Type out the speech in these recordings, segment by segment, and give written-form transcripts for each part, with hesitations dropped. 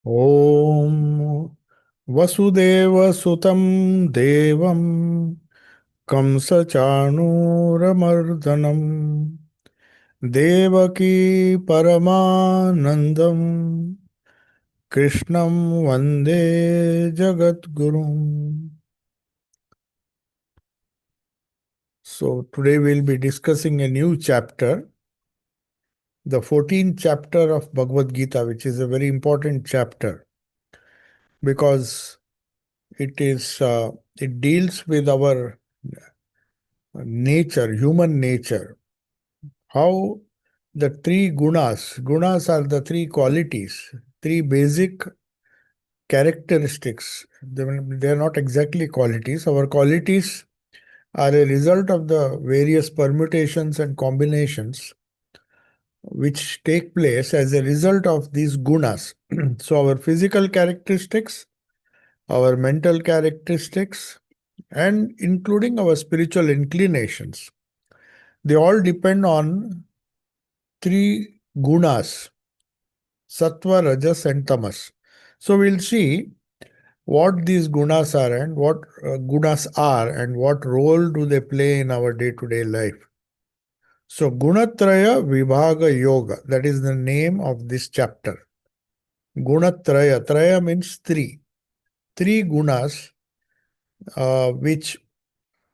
Om Vasudeva Sutam Devam Kamsa Chanuramardanam Devaki Paramanandam Krishnam Vande Jagadgurum. So today we'll be discussing a new chapter, the 14th chapter of Bhagavad Gita, which is a very important chapter because it deals with our nature, human nature. How the three gunas are the three qualities, three basic characteristics. They are not exactly qualities. Our qualities are a result of the various permutations and combinations which take place as a result of these gunas. So, our physical characteristics, our mental characteristics, and including our spiritual inclinations, they all depend on three gunas: sattva, rajas, and tamas. So we'll see what these gunas are and what role do they play in our day-to-day life. So Gunatraya Vibhaga Yoga, that is the name of this chapter. Gunatraya, Traya means three. Three gunas which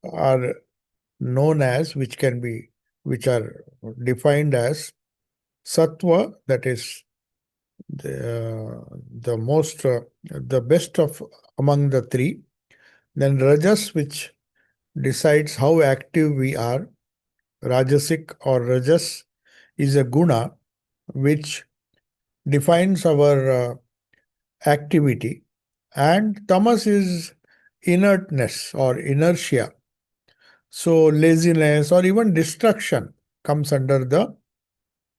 are which are defined as sattva, that is the best of among the three. Then rajas, which decides how active we are. Rajasic or rajas is a guna which defines our activity. And tamas is inertness or inertia. So laziness or even destruction comes under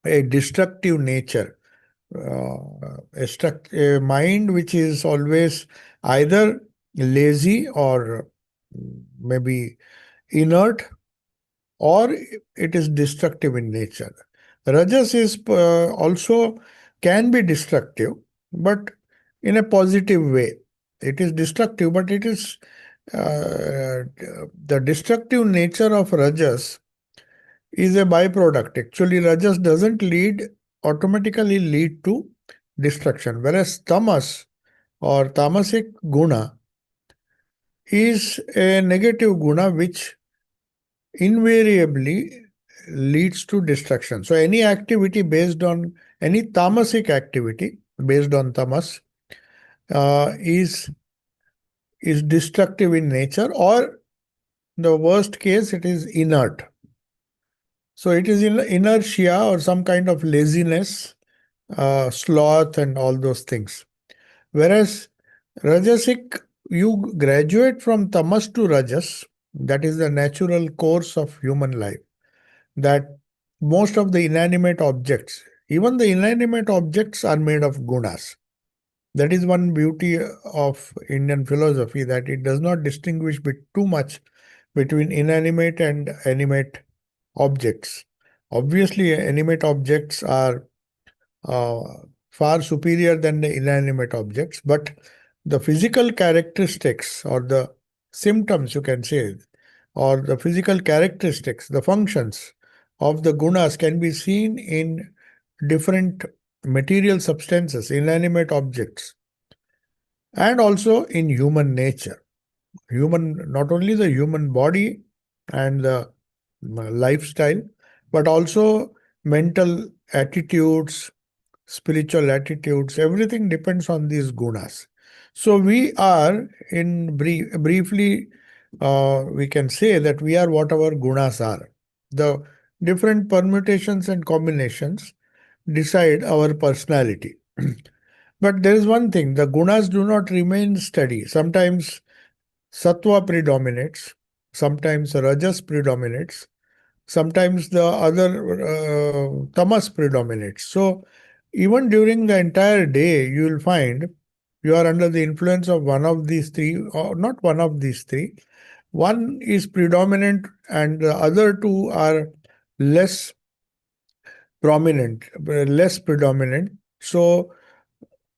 a destructive nature. A mind which is always either lazy or maybe inert, or it is destructive in nature. Rajas is also can be destructive, but in a positive way. It is destructive, but it is the destructive nature of Rajas is a byproduct. Actually, Rajas doesn't automatically lead to destruction, whereas Tamas or Tamasic Guna is a negative Guna which invariably leads to destruction. So, any Tamasic activity based on Tamas is destructive in nature, or the worst case, it is inert. So it is in inertia or some kind of laziness, sloth, and all those things. Whereas Rajasic, you graduate from tamas to rajas. That is the natural course of human life. That most of the inanimate objects, even the inanimate objects, are made of gunas. That is one beauty of Indian philosophy, that it does not distinguish too much between inanimate and animate objects. Obviously, animate objects are uh, far superior than the inanimate objects, but the physical characteristics or the symptoms, you can say, or the physical characteristics, the functions of the gunas can be seen in different material substances, inanimate objects, and also in human nature. Not only the human body and the lifestyle, but also mental attitudes, spiritual attitudes, everything depends on these gunas. So we are, briefly, we can say that we are what our gunas are. The different permutations and combinations decide our personality. But there is one thing, the gunas do not remain steady. Sometimes sattva predominates, sometimes rajas predominates, sometimes the other tamas predominates. So even during the entire day, you will find you are under the influence of one of these three, or not one of these three. One is predominant and the other two are less less predominant. So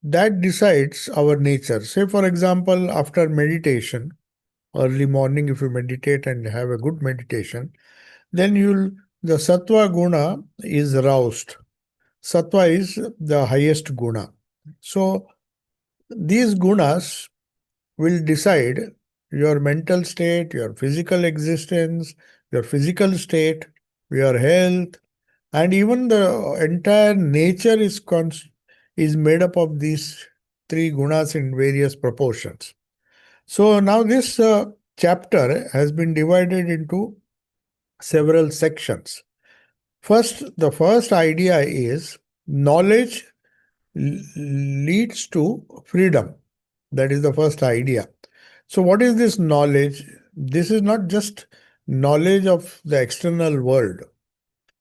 that decides our nature. Say, for example, after meditation, early morning, if you meditate and have a good meditation, then the sattva guna is roused. Sattva is the highest guna. So these gunas will decide your mental state, your physical existence, your physical state, your health, and even the entire nature is made up of these three gunas in various proportions. So now this chapter has been divided into several sections. The first idea is knowledge leads to freedom. That is the first idea. So, what is this knowledge? This is not just knowledge of the external world.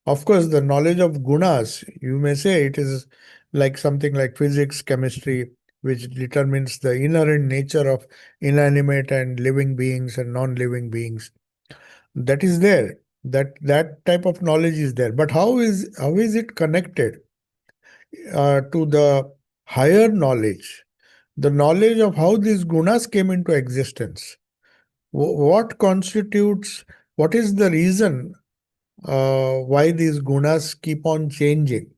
Of course, the knowledge of gunas, you may say it is like something like physics, chemistry, which determines the inherent nature of inanimate and living beings and non-living beings. That is there. That type of knowledge is there. But how is it connected to the higher knowledge? The knowledge of how these gunas came into existence. What constitutes, what is the reason why these gunas keep on changing?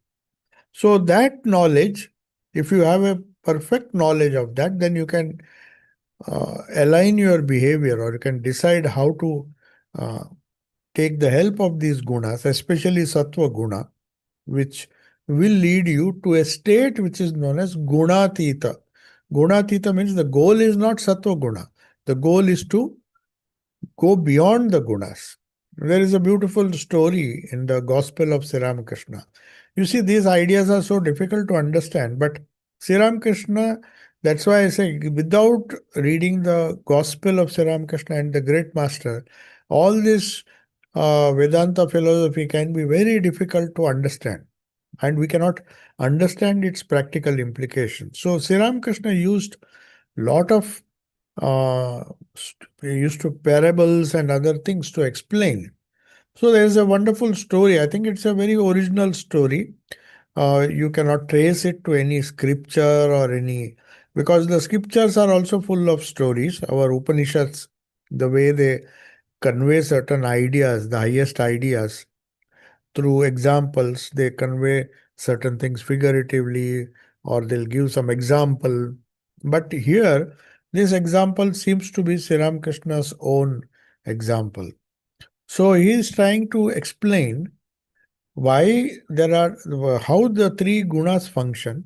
So, that knowledge, if you have a perfect knowledge of that, then you can align your behavior, or you can decide how to uh, take the help of these gunas, especially sattva guna, which will lead you to a state which is known as gunatita. Gunatita means the goal is not sattva guna. The goal is to go beyond the gunas. There is a beautiful story in the Gospel of Sri Ramakrishna. You see, these ideas are so difficult to understand, but Sri Ramakrishna, that's why I say, without reading the Gospel of Sri Ramakrishna and the great master, all this Vedanta philosophy can be very difficult to understand, and we cannot understand its practical implications. So, Sri Ramakrishna used lot of uh, used to parables and other things to explain. So there is a wonderful story. I think it's a very original story. You cannot trace it to any scripture or any, because the scriptures are also full of stories. Our Upanishads, the way they convey certain ideas, the highest ideas, through examples, they convey certain things figuratively, or they'll give some example. But here, this example seems to be Sri Ramakrishna's own example. So he is trying to explain why how the three gunas function,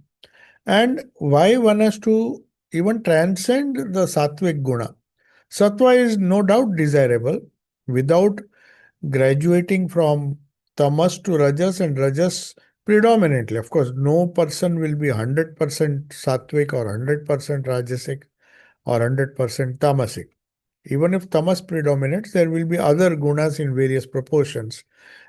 and why one has to even transcend the sattvic guna. Sattva is no doubt desirable without graduating from tamas to rajas, and rajas predominantly. Of course, no person will be 100% sattvic or 100% rajasic or 100% tamasic. Even if tamas predominates, there will be other gunas in various proportions,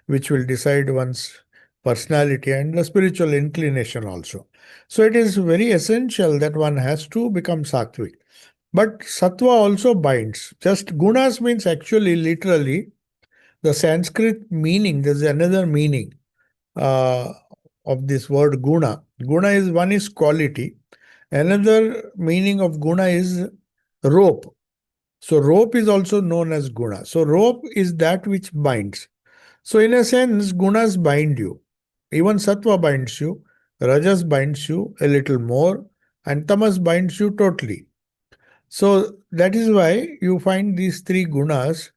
which will decide one's personality and the spiritual inclination also. So it is very essential that one has to become sattvic. But sattva also binds. Just gunas means actually, literally, the Sanskrit meaning, there's another meaning uh, of this word guna. Guna is, one is quality. Another meaning of guna is rope. So rope is also known as guna. So rope is that which binds. So in a sense, gunas bind you. Even sattva binds you, rajas binds you a little more, and tamas binds you totally. So that is why you find these three gunas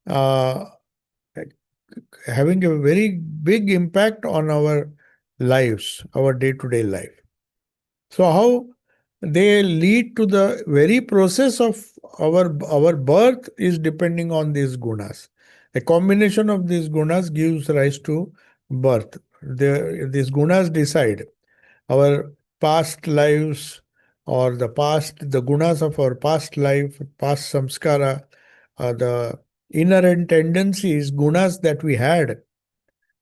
uh, having a very big impact on our lives, our day-to-day life. So how they lead to the very process of our birth is depending on these gunas. A combination of these gunas gives rise to birth. These gunas decide our past lives, or the gunas of our past life, past samskara, the inherent tendencies, gunas that we had,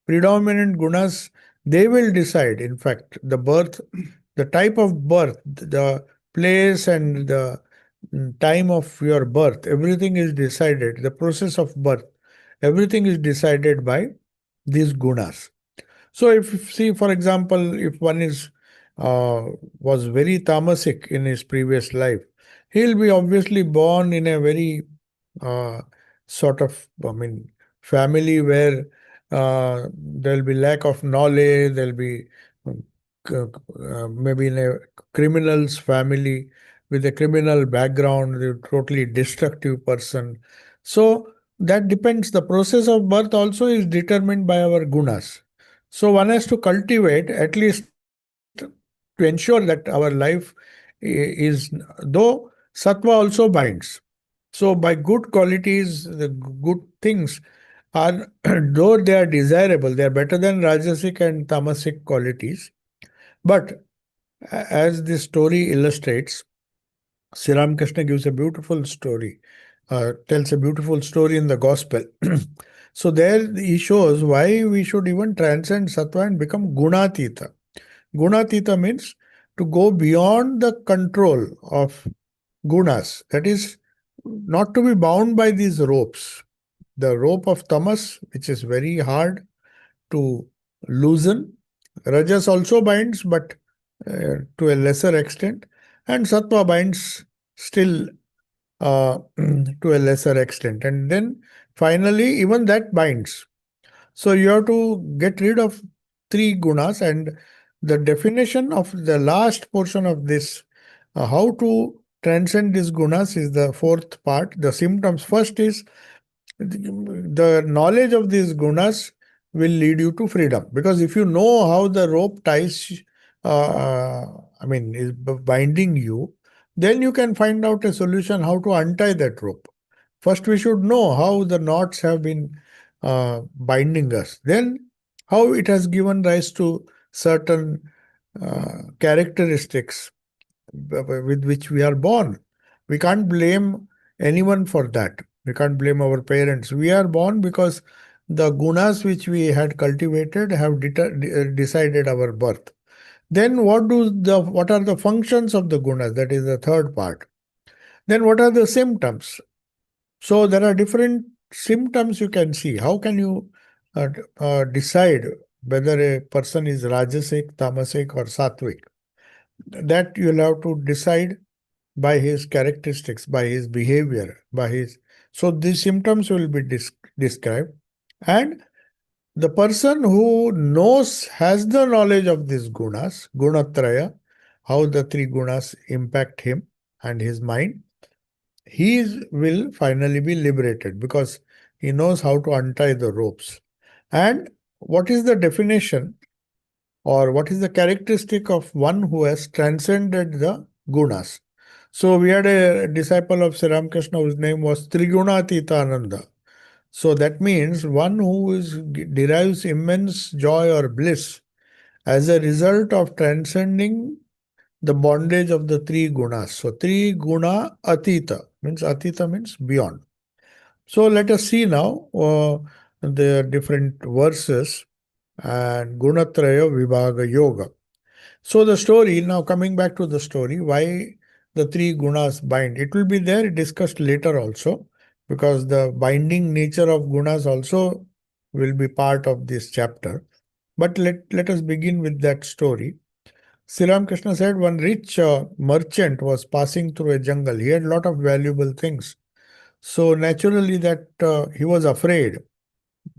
predominant gunas, they will decide, in fact, the type of birth, the place and the time of your birth, everything is decided. The process of birth, everything is decided by these gunas. So if, see, for example, if one is uh, was very tamasic in his previous life, he'll be obviously born in a very uh, sort of, I mean, family where there'll be lack of knowledge, there'll be maybe in a criminal's family with a criminal background, a totally destructive person. So that depends. The process of birth also is determined by our gunas. So one has to cultivate, at least to ensure that our life is, though sattva also binds. So by good qualities, the good things are, though they are desirable, they are better than rajasic and tamasic qualities. But as this story illustrates, Sri Ramakrishna gives a beautiful story, tells a beautiful story in the gospel. So there he shows why we should even transcend sattva and become gunatita. Gunatita means to go beyond the control of gunas. That is, not to be bound by these ropes. The rope of tamas, which is very hard to loosen. Rajas also binds, but to a lesser extent. And sattva binds still to a lesser extent. And then finally, even that binds. So you have to get rid of three gunas, and the definition of the last portion of this, how to transcend these gunas, is the fourth part. The symptoms. First is the knowledge of these gunas will lead you to freedom. Because if you know how the rope ties, is binding you, then you can find out a solution how to untie that rope. First, we should know how the knots have been binding us. Then, how it has given rise to certain characteristics with which we are born. We can't blame anyone for that. We can't blame our parents. We are born because the gunas which we had cultivated have decided our birth. Then what are the functions of the gunas? That is the third part. Then what are the symptoms? So there are different symptoms you can see. How can you decide whether a person is rajasic, tamasic, or sattvic? That you'll have to decide by his characteristics, by his behavior, by his. So these symptoms will be described. And the person who has the knowledge of these gunas, gunatraya, how the three gunas impact him and his mind, will finally be liberated because he knows how to untie the ropes. And what is the definition or what is the characteristic of one who has transcended the gunas? So we had a disciple of Sri Ramakrishna whose name was Trigunatitananda. So that means one who derives immense joy or bliss as a result of transcending the bondage of the three gunas. So three guna atita means beyond. So let us see now the different verses and Gunatraya Vibhaga Yoga. So the story, now coming back to the story, why the three gunas bind. It will be there discussed later also, because the binding nature of gunas also will be part of this chapter. But let us begin with that story. Sri Ramakrishna said one rich merchant was passing through a jungle. He had a lot of valuable things. So naturally that he was afraid.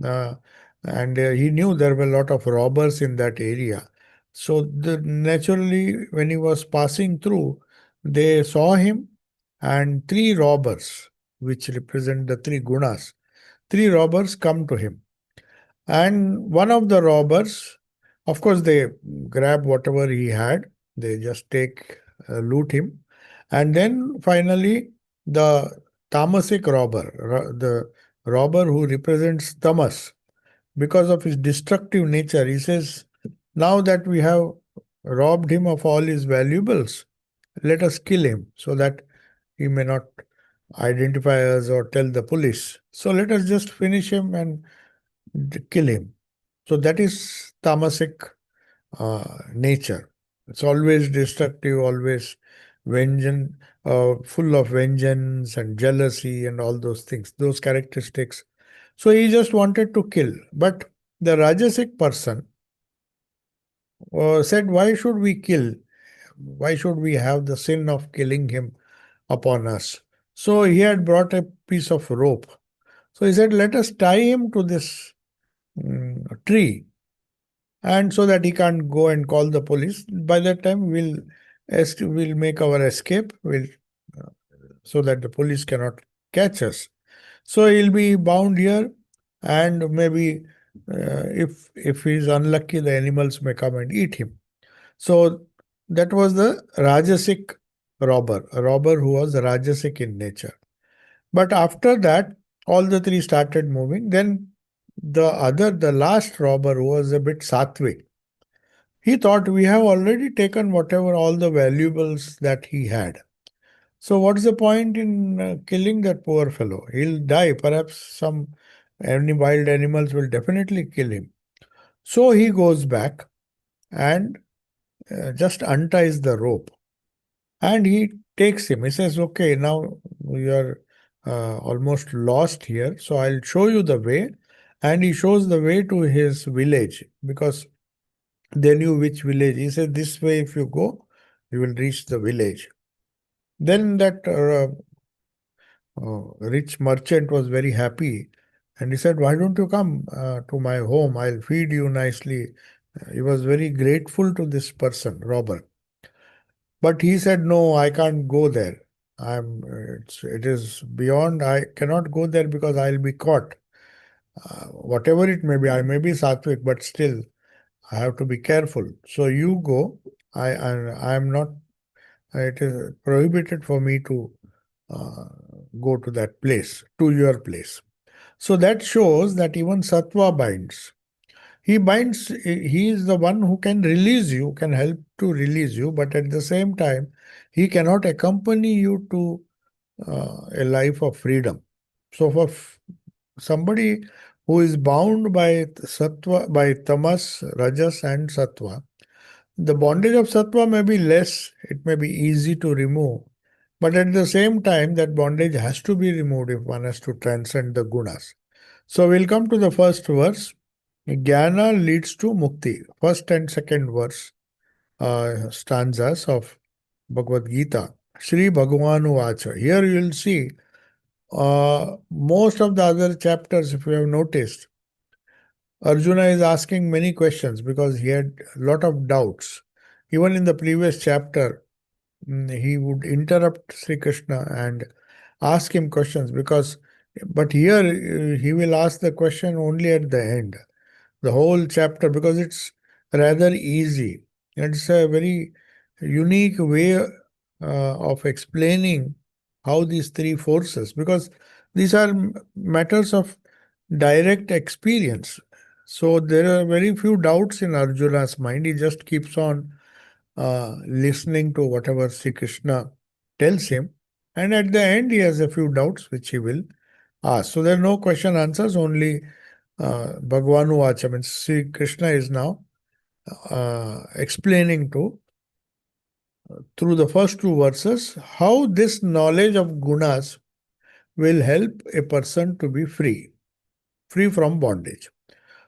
Uh, and he knew there were a lot of robbers in that area. So naturally, when he was passing through, they saw him and three robbers, which represent the three gunas, three robbers come to him. And one of the robbers, of course, they grab whatever he had, they just loot him. And then finally, the tamasic robber, the robber who represents tamas, because of his destructive nature, he says, now that we have robbed him of all his valuables, let us kill him so that he may not identify us or tell the police. So let us just finish him and kill him. So that is tamasic nature. It's always destructive, always vengeance, full of vengeance and jealousy and all those things, those characteristics. So he just wanted to kill. But the Rajasic person, said, why should we kill? Why should we have the sin of killing him upon us? So he had brought a piece of rope. So he said, let us tie him to this tree, and so that he can't go and call the police. By that time, we'll make our escape. Uh, so that the police cannot catch us. So he'll be bound here, and maybe if he's unlucky, the animals may come and eat him. So that was the Rajasic robber, a robber who was Rajasic in nature. But after that, all the three started moving. Then the last robber, who was a bit sattvic, he thought, we have already taken whatever all the valuables that he had. So what's the point in killing that poor fellow? He'll die. Perhaps any wild animals will definitely kill him. So he goes back and just unties the rope, and he takes him. He says, okay, now you're almost lost here, so I'll show you the way. And he shows the way to his village, because they knew which village. He said, this way, if you go, you will reach the village. Then that rich merchant was very happy, and he said, why don't you come to my home? I'll feed you nicely. He was very grateful to this person, robber. But he said, no, I can't go there. It is beyond, I cannot go there because I'll be caught. Whatever it may be, I may be sattvic, but still, I have to be careful. So you go. I am not, it is prohibited for me to uh, go to that place, to your place. So that shows that even sattva binds. He binds, he is the one who can release you, can help to release you, but at the same time, he cannot accompany you to a life of freedom. So for somebody who is bound by sattva, by tamas, rajas, and sattva, the bondage of sattva may be less, it may be easy to remove, but at the same time, that bondage has to be removed if one has to transcend the gunas. So we'll come to the first verse. Jnana leads to mukti. First and second verse stanzas of Bhagavad Gita. Sri Bhagavanu Vacha. Here you will see most of the other chapters, if you have noticed, Arjuna is asking many questions because he had a lot of doubts. Even in the previous chapter, he would interrupt Sri Krishna and ask him questions but here he will ask the question only at the end, the whole chapter, because it's rather easy. It's a very unique way of explaining how these three forces, because these are matters of direct experience. So there are very few doubts in Arjuna's mind. He just keeps on listening to whatever Sri Krishna tells him. And at the end, he has a few doubts which he will ask. So there are no question answers, only Bhagavanu Vacha. Means Sri Krishna is now explaining through the first two verses, how this knowledge of gunas will help a person to be free from bondage.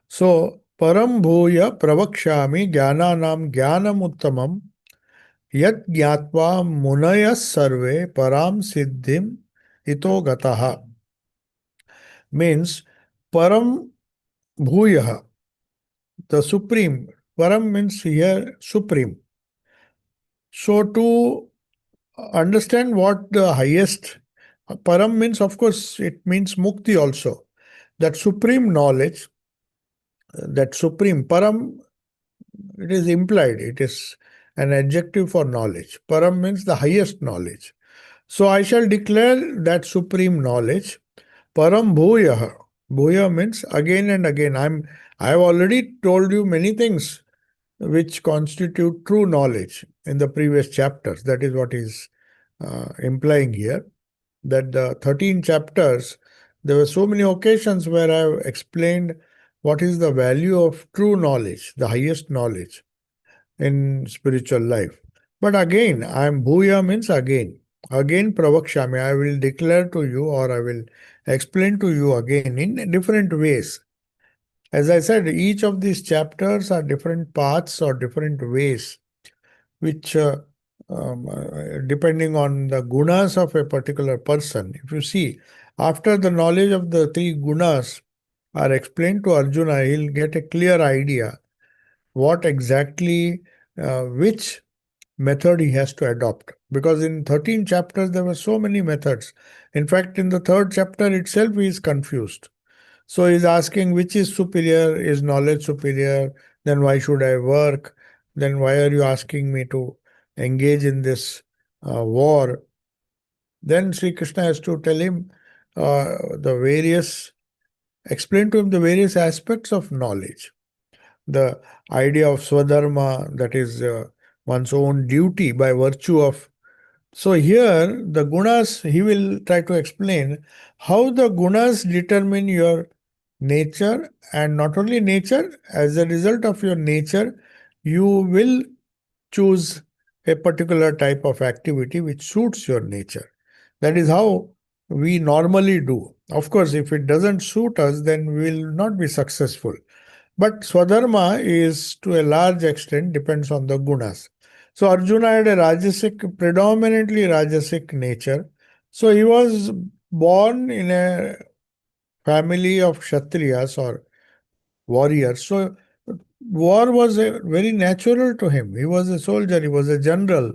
So, param bhuya pravakshami jnananam jnanam uttamam yat jnatva munayas sarve param siddhim ito gataha. Means, param bhuya, the supreme. Param means here supreme. So, to understand what the highest, param means, of course, it means mukti also. That supreme knowledge, that supreme, param, it is implied, it is an adjective for knowledge. Param means the highest knowledge. So I shall declare that supreme knowledge. Param bhuya. Bhuya means again and again. I have already told you many things which constitute true knowledge in the previous chapters. That is what is implying here. That the 13 chapters, there were so many occasions where I have explained what is the value of true knowledge, the highest knowledge in spiritual life. But again, I am bhuya means again. Again pravakshami, I will declare to you, or I will explain to you again in different ways. As I said, each of these chapters are different paths or different ways, which depending on the gunas of a particular person. If you see, after the knowledge of the three gunas are explained to Arjuna, he'll get a clear idea what exactly, which method he has to adopt. Because in 13 chapters, there were so many methods. In fact, in the third chapter itself, he is confused. So he's asking which is superior, is knowledge superior? Then why should I work? Then why are you asking me to engage in this war? Then Sri Krishna has to tell him the various, explain to him the various aspects of knowledge. The idea of swadharma, that is one's own duty by virtue of. So here, the gunas, he will try to explain how the gunas determine your nature, and not only nature, as a result of your nature, you will choose a particular type of activity which suits your nature. That is how we normally do. Of course, if it doesn't suit us, then we will not be successful. But Swadharma is to a large extent depends on the gunas. So Arjuna had a Rajasic, predominantly Rajasic nature. So he was born in a family of Kshatriyas or warriors. So war was very natural to him. He was a soldier, he was a general.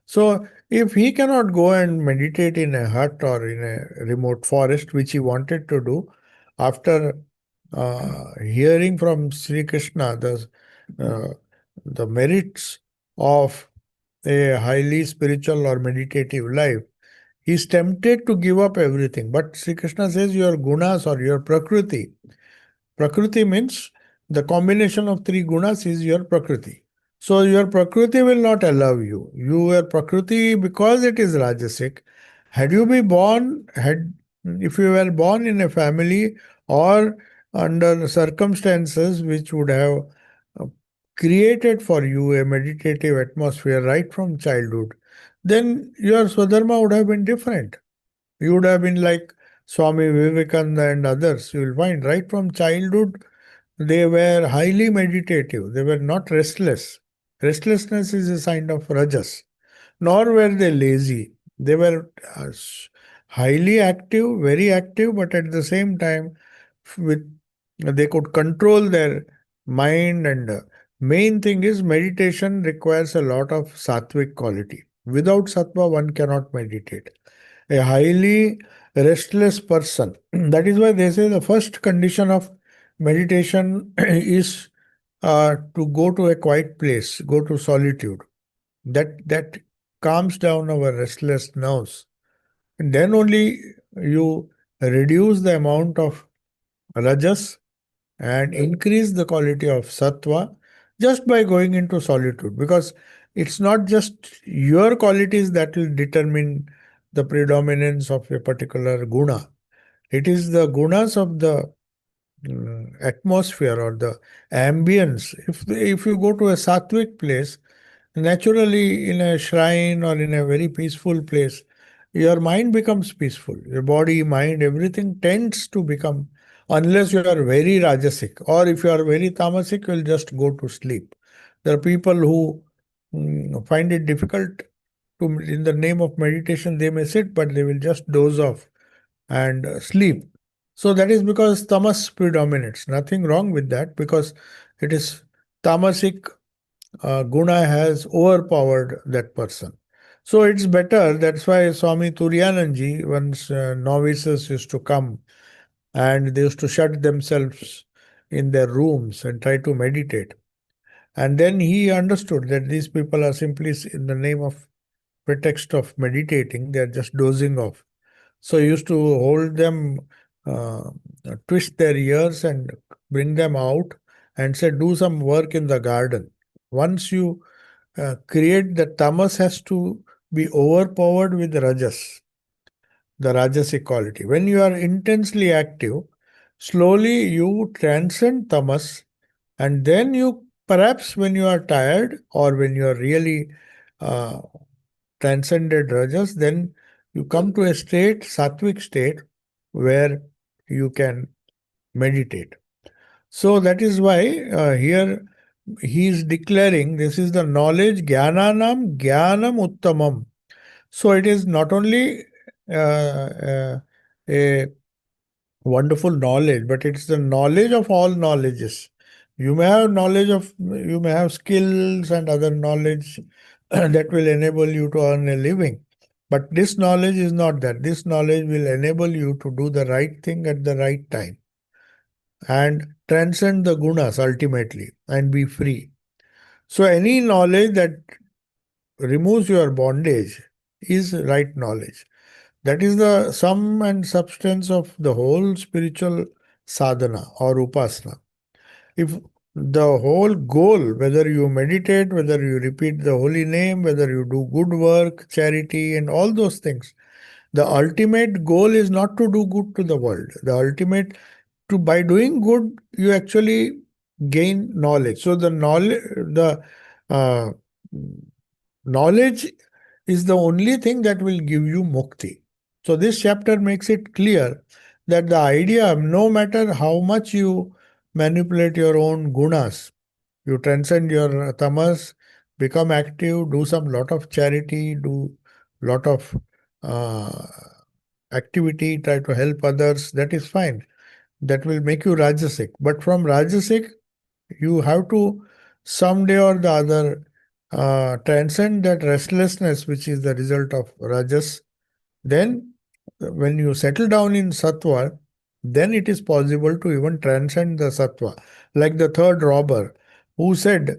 So if he cannot go and meditate in a hut or in a remote forest, which he wanted to do, after hearing from Sri Krishna uh, the merits of a highly spiritual or meditative life, he is tempted to give up everything. But Sri Krishna says your gunas or your prakriti. Prakriti means the combination of three gunas is your prakriti. So your prakriti will not allow you. Your prakriti, because it is rajasic, had you be born, had if you were born in a family or under circumstances which would have uh, created for you a meditative atmosphere right from childhood, then your swadharma would have been different. You would have been like Swami Vivekananda and others. You will find right from childhood they were highly meditative. They were not restless. Restlessness is a sign of rajas. Nor were they lazy. They were highly active, very active, but at the same time, with they could control their mind. And main thing is meditation requires a lot of sattvic quality. Without sattva, one cannot meditate. A highly restless person. That is why they say the first condition of meditation is to go to a quiet place, go to solitude. That calms down our restless nerves. And then only you reduce the amount of rajas and increase the quality of sattva just by going into solitude. Because it's not just your qualities that will determine the predominance of a particular guna. It is the gunas of the atmosphere or the ambience. If you go to a sattvic place, naturally in a shrine or in a very peaceful place, your mind becomes peaceful. Your body, mind, everything tends to become, unless you are very rajasic, or if you are very tamasic, you'll just go to sleep. There are people who find it difficult to, in the name of meditation, they may sit, but they will just doze off and sleep. So that is because tamas predominates. Nothing wrong with that because it is tamasic guna has overpowered that person. So it's better. That's why Swami Turiyananji, once novices used to come and they used to shut themselves in their rooms and try to meditate. And then he understood that these people are simply in the name of pretext of meditating, they are just dozing off. So he used to hold them, uh, twist their ears and bring them out and say, do some work in the garden. Once you create the tamas has to be overpowered with rajas, the rajasic quality. When you are intensely active, slowly you transcend tamas, and then you perhaps when you are tired or when you are really uh, transcended rajas, then you come to a state, sattvic state, where you can meditate. So that is why here he is declaring this is the knowledge, jnananam jnanam uttamam. So it is not only a wonderful knowledge, but it's the knowledge of all knowledges. You may have skills and other knowledge that will enable you to earn a living. But this knowledge is not that. This knowledge will enable you to do the right thing at the right time and transcend the gunas ultimately and be free. So any knowledge that removes your bondage is right knowledge. That is the sum and substance of the whole spiritual sadhana or upasana. If the whole goal, whether you meditate, whether you repeat the holy name, whether you do good work, charity, and all those things, the ultimate goal is not to do good to the world. The ultimate to by doing good, you actually gain knowledge. So uh, knowledge is the only thing that will give you mukti. So this chapter makes it clear that the idea, no matter how much you manipulate your own gunas, you transcend your tamas, become active, do some lot of charity, do lot of uh, activity, try to help others, that is fine. That will make you rajasic. But from rajasic, you have to someday or the other transcend that restlessness which is the result of rajas. Then, when you settle down in sattva, then it is possible to even transcend the sattva. Like the third robber who said,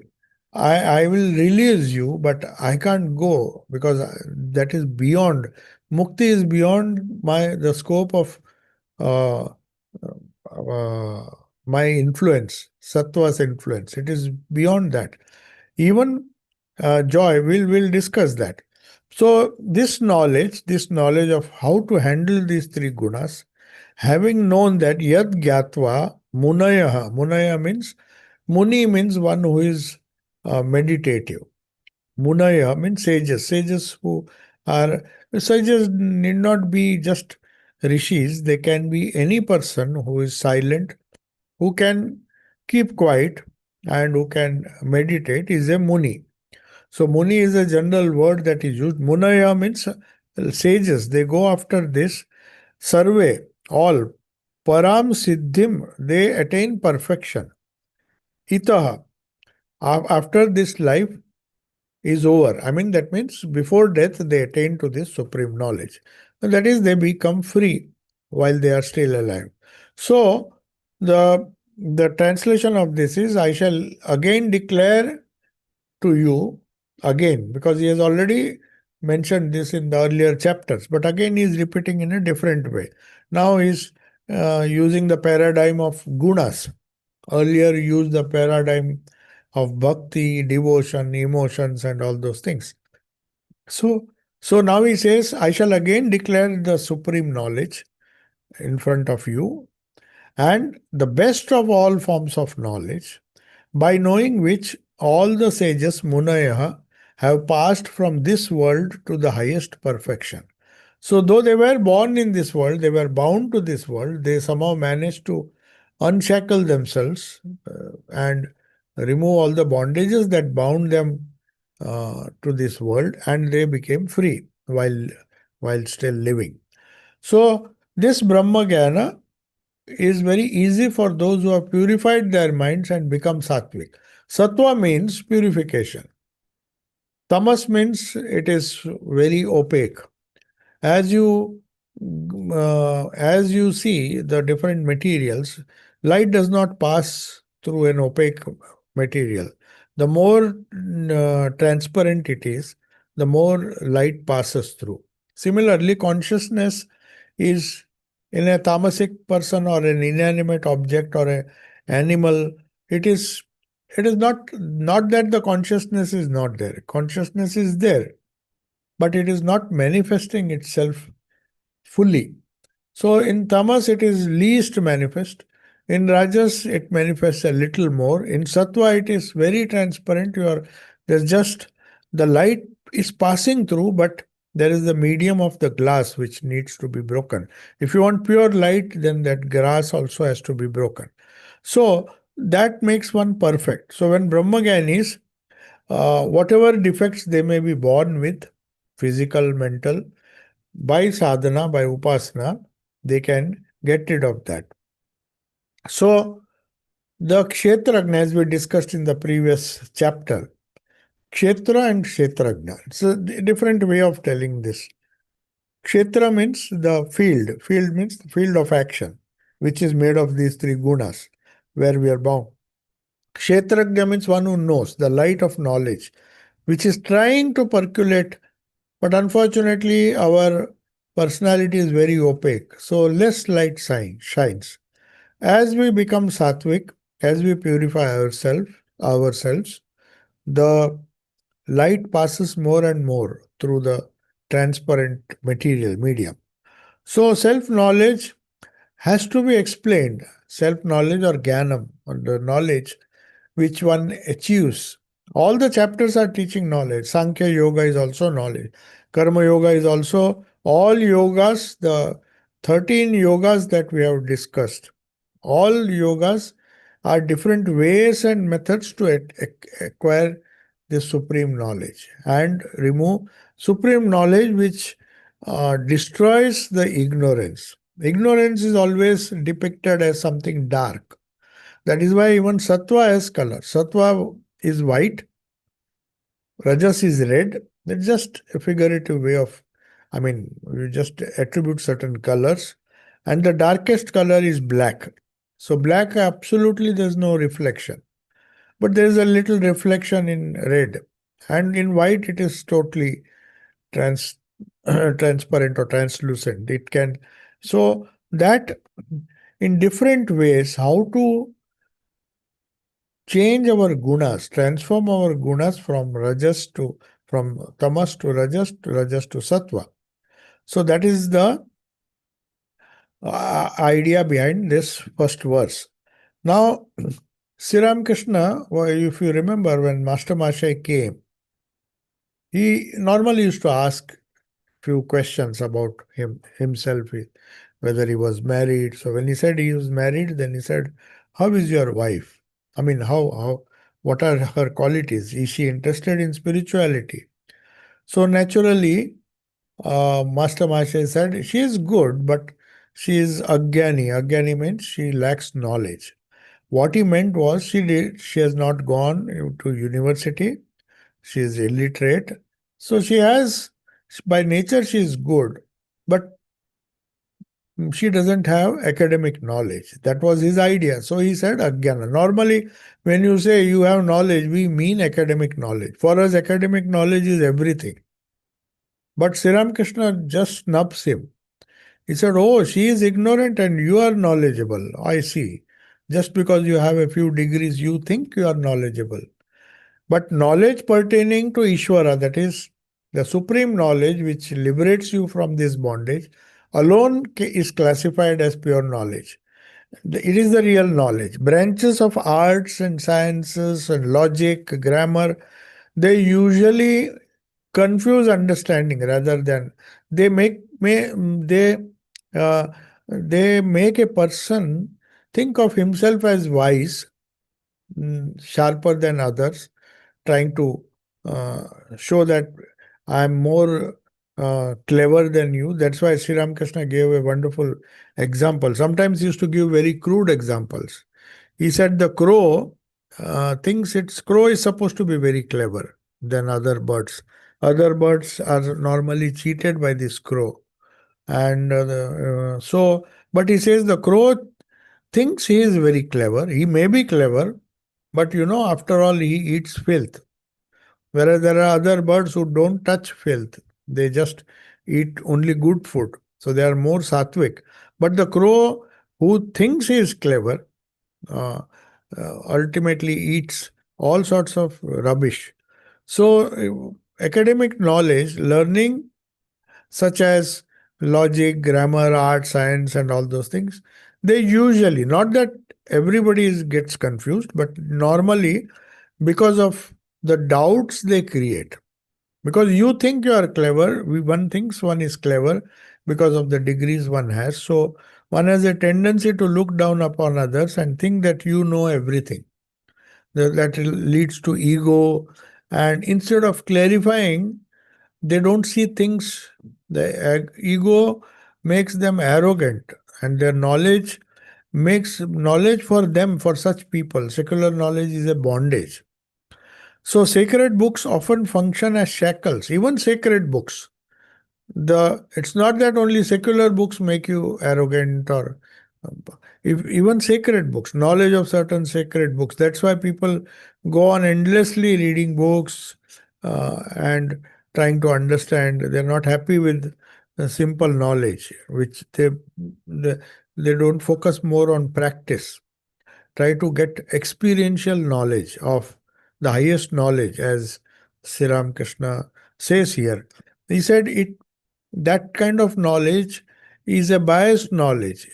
I will release you, but I can't go because that is beyond. Mukti is beyond the scope of uh, uh, my influence, sattva's influence. It is beyond that. Even joy, we'll discuss that. So this knowledge of how to handle these three gunas, having known that yad gyatva munaya means muni means one who is meditative. Munaya means sages who are sages need not be just rishis, they can be any person who is silent, who can keep quiet and who can meditate is a muni. So Muni is a general word that is used. Munaya means sages. They go after this. Survey, all. Param Siddhim, they attain perfection. Itaha, after this life is over. I mean, that means before death they attain to this supreme knowledge. And that is, they become free while they are still alive. So, the translation of this is, I shall again declare to you again, because he has already mentioned this in the earlier chapters, but again he is repeating in a different way. Now he is using the paradigm of gunas. Earlier he used the paradigm of bhakti, devotion, emotions, and all those things. So, so now he says, I shall again declare the supreme knowledge in front of you, and the best of all forms of knowledge, by knowing which all the sages Munaya have passed from this world to the highest perfection. So, though they were born in this world, they were bound to this world, they somehow managed to unshackle themselves and remove all the bondages that bound them to this world, and they became free while still living. So, this Brahma Jnana is very easy for those who have purified their minds and become sattvic. Sattva means purification. Tamas means it is very opaque. As you see the different materials, light does not pass through an opaque material. The more transparent it is, the more light passes through. Similarly, consciousness is in a tamasic person or an inanimate object or a animal. It is not that the consciousness is not there. Consciousness is there, but it is not manifesting itself fully. So in tamas it is least manifest. In rajas it manifests a little more. In sattva it is very transparent. There's just the light is passing through, but there is the medium of the glass which needs to be broken. If you want pure light, then that glass also has to be broken. So that makes one perfect. So when Brahmagyanis, whatever defects they may be born with, physical, mental, by sadhana, by upasana, they can get rid of that. So the Kshetrajna, as we discussed in the previous chapter, Kshetra and Kshetrajna. It's a different way of telling this. Kshetra means the field. Field means the field of action, which is made of these three gunas, where we are bound. Kshetrajna means one who knows, the light of knowledge, which is trying to percolate, but unfortunately our personality is very opaque, so less light shines. As we become sattvic, as we purify ourselves, the light passes more and more through the transparent material medium. So self-knowledge has to be explained. Self-knowledge or jnanam, or the knowledge which one achieves. All the chapters are teaching knowledge. Sankhya Yoga is also knowledge. Karma Yoga is also all yogas, the 13 yogas that we have discussed. All yogas are different ways and methods to acquire this supreme knowledge and remove supreme knowledge which destroys the ignorance. Ignorance is always depicted as something dark. That is why even sattva has color. Sattva is white, rajas is red. That's just a figurative way of, you just attribute certain colors. And the darkest color is black. So black, absolutely there's no reflection. But there is a little reflection in red. And in white, it is totally transparent or translucent. It can, so that in different ways, how to change our gunas, transform our gunas from tamas to rajas to sattva. So that is the idea behind this first verse. Now, Sri Ramakrishna, if you remember when Master Mashai came, he normally used to ask few questions about himself, whether he was married. So when he said he was married, then he said, "How is your wife? What are her qualities? Is she interested in spirituality?" So naturally, Master Masha said, "She is good, but she is agyani." Agyani means she lacks knowledge. What he meant was she has not gone to university. She is illiterate. So she has, by nature, she is good, but she doesn't have academic knowledge. That was his idea. So he said Ajnana. Normally, when you say you have knowledge, we mean academic knowledge. For us, academic knowledge is everything. But Sri Ramakrishna just snubs him. He said, "Oh, she is ignorant and you are knowledgeable. I see. Just because you have a few degrees, you think you are knowledgeable. But knowledge pertaining to Ishvara, that is the supreme knowledge which liberates you from this bondage, alone is classified as pure knowledge. It is the real knowledge. Branches of arts and sciences and logic, grammar, they usually confuse understanding rather than they make may uh, they make a person think of himself as wise, sharper than others, trying to show that I am more clever than you. That's why Sri Ramakrishna gave a wonderful example. Sometimes he used to give very crude examples. He said the crow thinks its crow is supposed to be very clever than other birds. Other birds are normally cheated by this crow. And but he says the crow thinks he is very clever. He may be clever, but after all, he eats filth. Whereas there are other birds who don't touch filth. They just eat only good food. So they are more sattvic. But the crow who thinks he is clever uh, ultimately eats all sorts of rubbish. So academic knowledge, learning such as logic, grammar, art, science, and all those things, they usually, not that everybody gets confused, but normally because of the doubts they create. Because you think you are clever, one thinks one is clever because of the degrees one has. So one has a tendency to look down upon others and think that you know everything. That leads to ego, and instead of clarifying, they don't see things. The ego makes them arrogant, and their knowledge makes knowledge for them, for such people. Secular knowledge is a bondage. So, sacred books often function as shackles, even sacred books. It's not that only secular books make you arrogant, or if, even sacred books, knowledge of certain sacred books. That's why people go on endlessly reading books and trying to understand. They're not happy with the simple knowledge, which they, they don't focus more on practice. Try to get experiential knowledge of the highest knowledge, as Sri Ramakrishna says here. He said that kind of knowledge is a biased knowledge.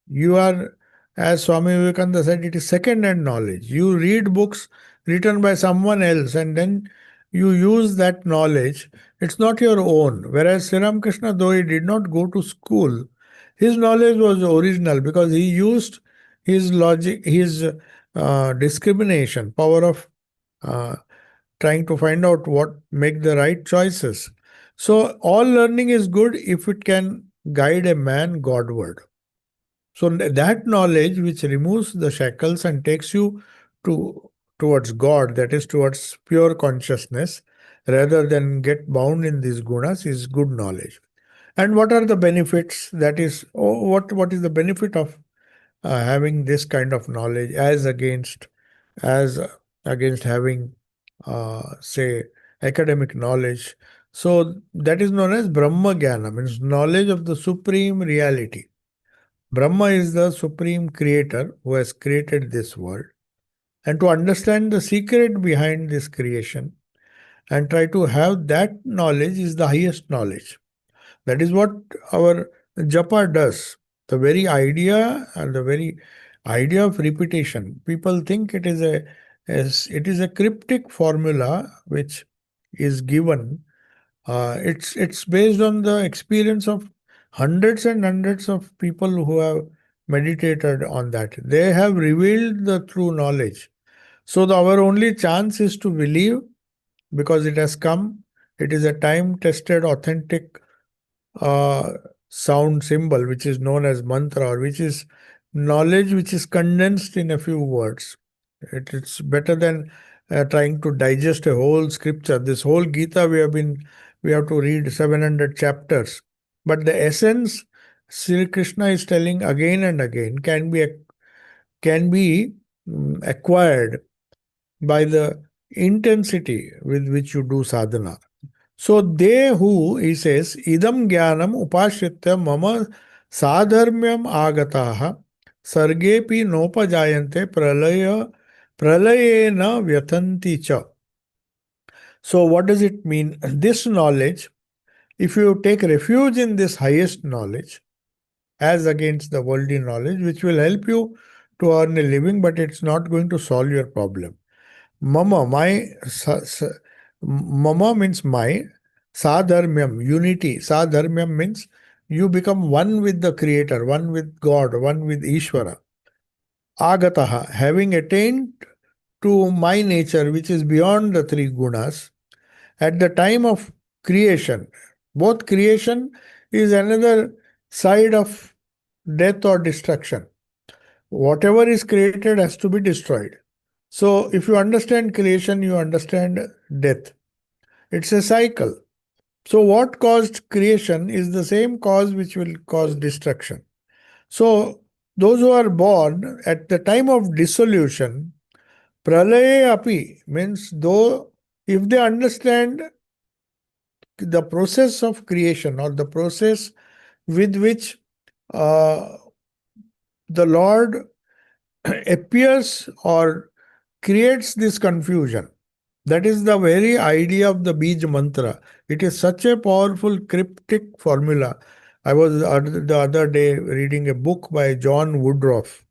You are, as Swami Vivekananda said, it is second-hand knowledge. You read books written by someone else and then you use that knowledge. It's not your own. Whereas Sri Ramakrishna, though he did not go to school, his knowledge was original because he used his logic, his discrimination, power of uh, trying to find out what make the right choices. So all learning is good if it can guide a man Godward. So that knowledge which removes the shackles and takes you to towards God, that is towards pure consciousness, rather than get bound in these gunas, is good knowledge. And what are the benefits? That is, what is the benefit of having this kind of knowledge as against having say academic knowledge? So that is known as Brahma Jnana, means knowledge of the supreme reality. Brahma is the supreme creator who has created this world. And to understand the secret behind this creation and try to have that knowledge is the highest knowledge. That is what our japa does. The very idea and the very idea of repetition. People think it is a cryptic formula which is given. It's based on the experience of hundreds and hundreds of people who have meditated on that. They have revealed the true knowledge. So our only chance is to believe because it has come. It is a time-tested, authentic uh, sound symbol, which is known as mantra, or which is knowledge which is condensed in a few words. It's better than trying to digest a whole scripture. This whole Gita we have to read 700 chapters, but the essence Sri Krishna is telling again and again can be acquired by the intensity with which you do sadhana. So they who, he says, idam jnanam upashritya mama sadharmyam agataha sargepi nopajayante pralayena vyatanti cha. So what does it mean? This knowledge, if you take refuge in this highest knowledge, as against the worldly knowledge, which will help you to earn a living, but it's not going to solve your problem. Mama, mama means my. Sadharmyam, unity. Sadharmyam means you become one with the Creator, one with God, one with Ishvara. Agataha, having attained to my nature, which is beyond the three gunas, at the time of creation. Both creation is another side of death or destruction. Whatever is created has to be destroyed. So, if you understand creation, you understand death. It's a cycle. So, what caused creation is the same cause which will cause destruction. So, those who are born at the time of dissolution, pralaye api means though if they understand the process of creation or the process with which uh, the Lord appears or creates this confusion. That is the very idea of the Bij mantra. It is such a powerful cryptic formula. I was the other day reading a book by John Woodruff,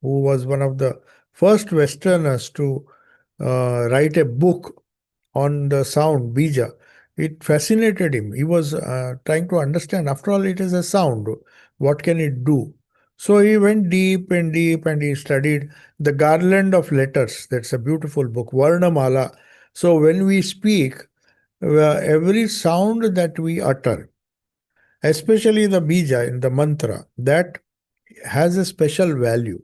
who was one of the first Westerners to write a book on the sound, Bija. It fascinated him. He was trying to understand, after all, it is a sound. What can it do? So he went deep and deep and he studied the garland of letters. That's a beautiful book, Varnamala. So when we speak, every sound that we utter, especially the bija in the mantra, that has a special value.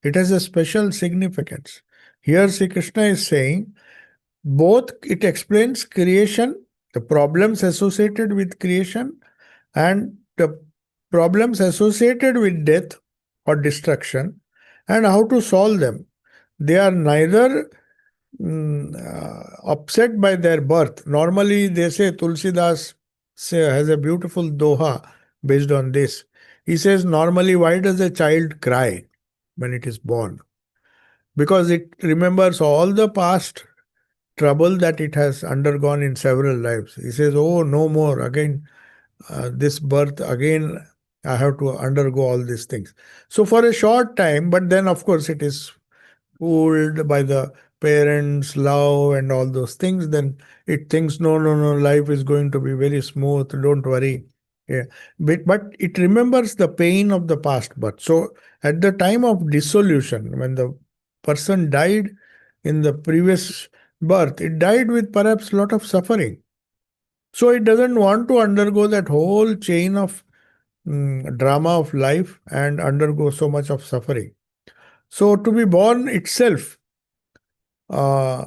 It has a special significance. Here, Sri Krishna is saying both it explains creation, the problems associated with creation, and the problems associated with death or destruction, and how to solve them. They are neither upset by their birth. Normally, they say Tulsidas has a beautiful doha based on this. He says, normally, why does a child cry when it is born? Because it remembers all the past trouble that it has undergone in several lives. He says, oh, no more. Again, this birth, again, I have to undergo all these things. So, for a short time, but then, of course, it is fooled by the parents' love and all those things, then it thinks, no, no, no, life is going to be very smooth, don't worry. Yeah. But it remembers the pain of the past birth. So at the time of dissolution, when the person died in the previous birth, it died with perhaps a lot of suffering. So it doesn't want to undergo that whole chain of drama of life and undergo so much of suffering. So to be born itself uh,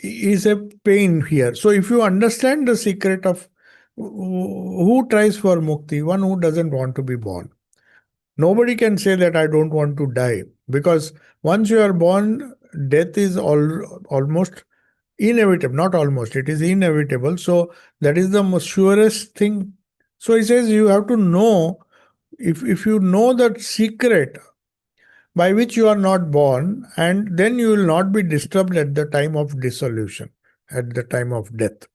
is a pain here. So if you understand the secret of who tries for mukti, one who doesn't want to be born. Nobody can say that I don't want to die, because once you are born, death is almost inevitable. Not almost, it is inevitable. So that is the most surest thing. So he says you have to know, if you know that secret by which you are not born, and then you will not be disturbed at the time of dissolution, at the time of death.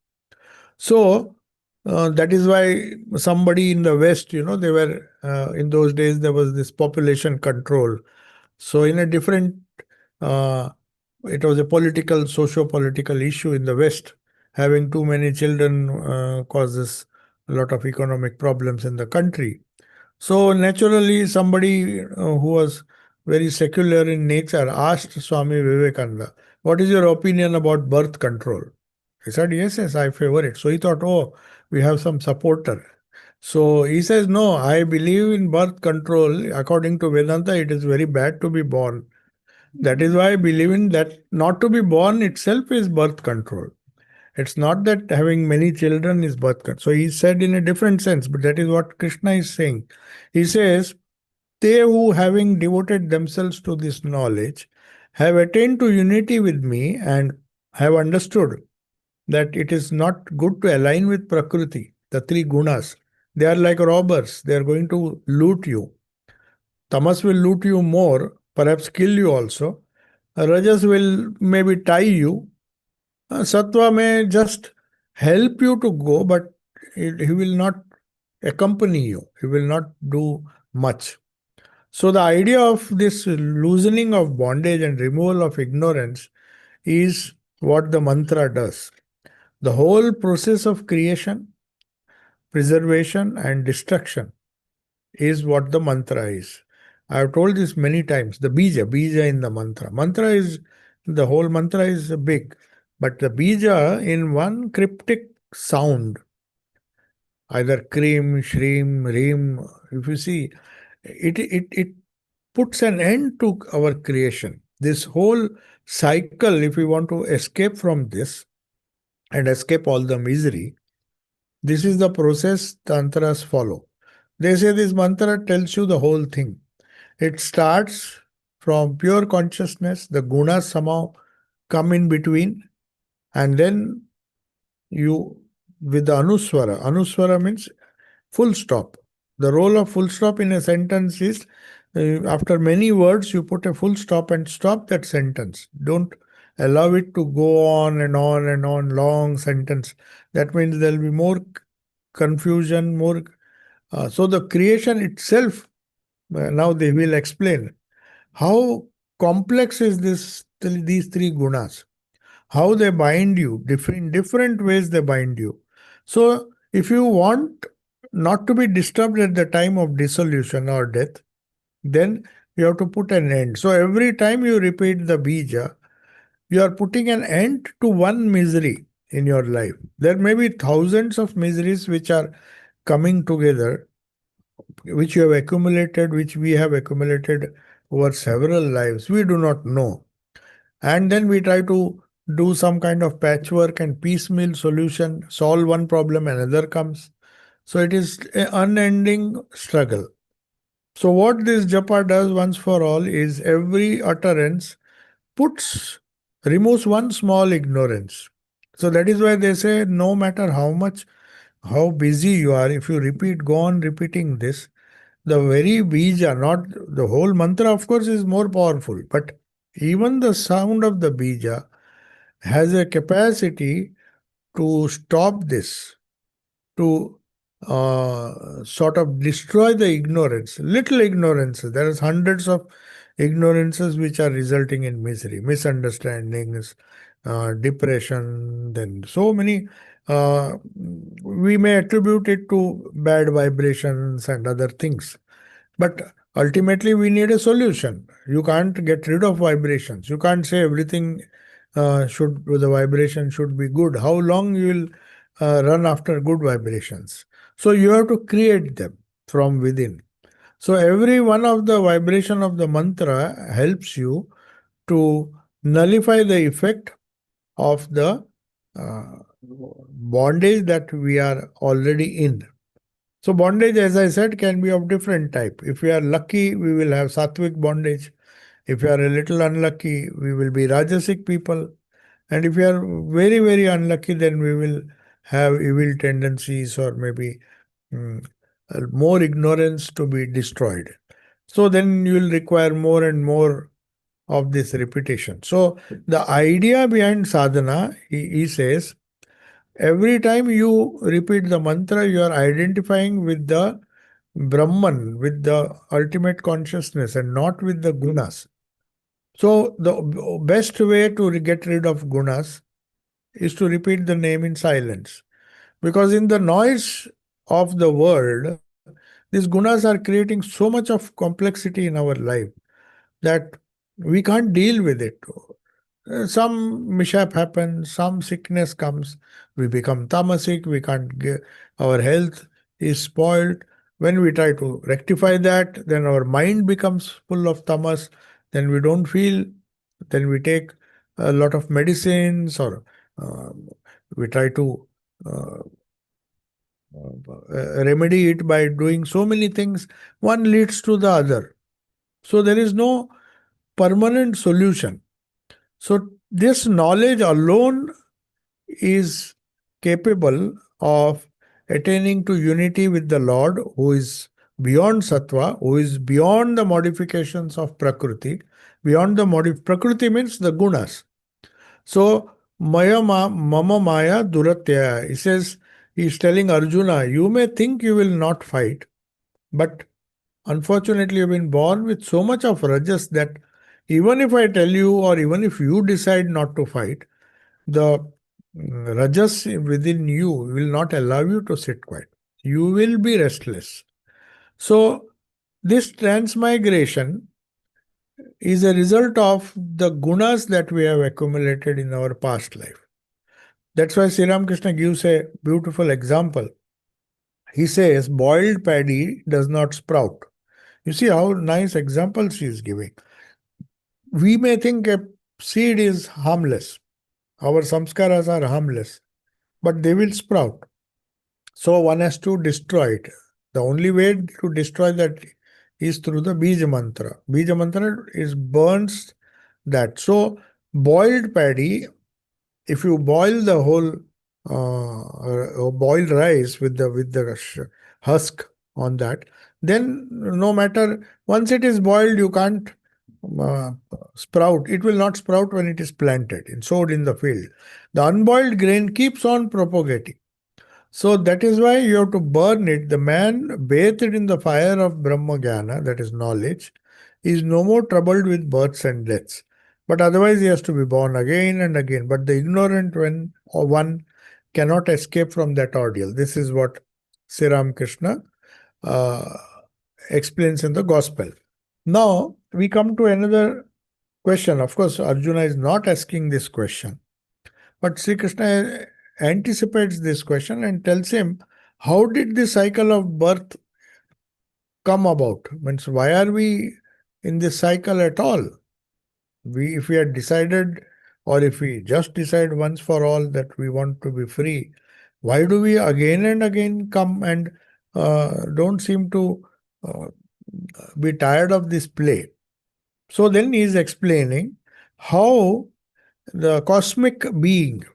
So that is why somebody in the West, they were, in those days, there was this population control. So in a different, uh, it was a political, socio-political issue in the West. Having too many children causes a lot of economic problems in the country. So naturally, somebody who was very secular in nature asked Swami Vivekananda, "What is your opinion about birth control?" He said, "Yes, yes, I favor it." So he thought, "Oh, we have some supporter." So he says, "No, I believe in birth control. According to Vedanta, it is very bad to be born. That is why I believe in that. Not to be born itself is birth control. It's not that having many children is birth control." So he said in a different sense, but that is what Krishna is saying. He says, they who, having devoted themselves to this knowledge, have attained to unity with me and have understood that it is not good to align with Prakriti, the three gunas. They are like robbers, they are going to loot you. Tamas will loot you more, perhaps kill you also. Rajas will maybe tie you. Sattva may just help you to go, but he will not accompany you. He will not do much. So the idea of this loosening of bondage and removal of ignorance is what the mantra does. The whole process of creation, preservation, and destruction is what the mantra is. I have told this many times. The bija in the mantra. The whole mantra is big, but the bija in one cryptic sound, either krim, shrim, rim, if you see, it puts an end to our creation. This whole cycle, if we want to escape from this and escape all the misery, this is the process tantras follow. They say this mantra tells you the whole thing. It starts from pure consciousness, the gunas somehow come in between, and then you, with the anuswara. Anuswara means full stop. The role of full stop in a sentence is, after many words, you put a full stop and stop that sentence. Don't allow it to go on and on and on, long sentence. That means there will be more confusion, more. So the creation itself, now they will explain how complex is these three gunas, how they bind you, different ways they bind you. So if you want not to be disturbed at the time of dissolution or death, then you have to put an end. So every time you repeat the bija, you are putting an end to one misery in your life. There may be thousands of miseries which are coming together, which you have accumulated, which we have accumulated over several lives. We do not know. And then we try to do some kind of patchwork and piecemeal solution, solve one problem, another comes. So it is an unending struggle. So what this japa does once for all is every utterance puts removes one small ignorance. So that is why they say no matter how busy you are, if you go on repeating this, the very bija, not the whole mantra, of course, is more powerful, but even the sound of the bija has a capacity to stop this, to sort of destroy the ignorance, little ignorances. There are hundreds of ignorances which are resulting in misery, misunderstandings, depression, then so many. We may attribute it to bad vibrations and other things. But ultimately, we need a solution. You can't get rid of vibrations. You can't say everything the vibration should be good. How long you will run after good vibrations? So you have to create them from within. So every one of the vibration of the mantra helps you to nullify the effect of the uh, bondage that we are already in. So bondage, as I said, can be of different type. If we are lucky, we will have sattvic bondage. If we are a little unlucky, we will be rajasic people. And if we are very, very unlucky, then we will have evil tendencies or maybe mm, more ignorance to be destroyed. So then you will require more and more of this repetition. So the idea behind sadhana, he says, every time you repeat the mantra, you are identifying with the Brahman, with the ultimate consciousness and not with the gunas. So the best way to get rid of gunas is to repeat the name in silence. Because in the noise of the world, these gunas are creating so much of complexity in our life that we can't deal with it. Some mishap happens, some sickness comes, we become tamasic, we can't get, our health is spoiled. When we try to rectify that, then our mind becomes full of tamas, then we don't feel, then we take a lot of medicines or uh, we try to uh, remedy it by doing so many things. One leads to the other. So there is no permanent solution. So this knowledge alone is capable of attaining to unity with the Lord, who is beyond sattva, who is beyond the modifications of prakriti. Beyond the prakriti means the gunas. So mama maya duratya. He says, he is telling Arjuna, you may think you will not fight, but unfortunately you've been born with so much of rajas that even if I tell you or even if you decide not to fight, the rajas within you will not allow you to sit quiet. You will be restless. So, this transmigration is a result of the gunas that we have accumulated in our past life. That's why Sri Ramakrishna gives a beautiful example. He says, boiled paddy does not sprout. You see how nice examples she is giving. We may think a seed is harmless. Our samskaras are harmless, but they will sprout. So one has to destroy it. The only way to destroy that is through the Bija mantra. Bija mantra is burns that. So boiled paddy, if you boil the whole boiled rice with the husk on that, then no matter once it is boiled, you can't uh, sprout. It will not sprout when it is planted and sowed in the field. The unboiled grain keeps on propagating. So that is why you have to burn it. The man bathed in the fire of Brahma Jnana, that is knowledge, is no more troubled with births and deaths. But otherwise he has to be born again and again. But the ignorant one cannot escape from that ordeal. This is what Sri Ramakrishna explains in the Gospel. Now, we come to another question. Of course, Arjuna is not asking this question, but Sri Krishna anticipates this question and tells him, how did the cycle of birth come about? Means, why are we in this cycle at all? If we had decided, or if we just decide once for all that we want to be free, why do we again and again come and don't seem to uh, be tired of this play? So then he is explaining how the cosmic being,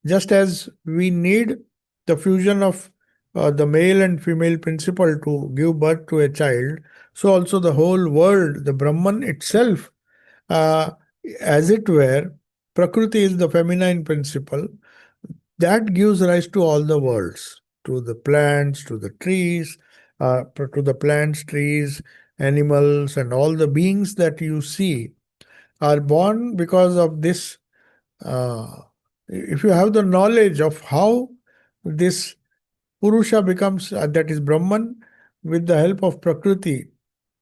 just as we need the fusion of the male and female principle to give birth to a child, so also the whole world, the Brahman itself, uh, as it were, Prakriti is the feminine principle that gives rise to all the worlds, to the plants, to the trees, to the plants, trees, animals, and all the beings that you see are born because of this. If you have the knowledge of how this Purusha becomes, that is Brahman, with the help of Prakriti,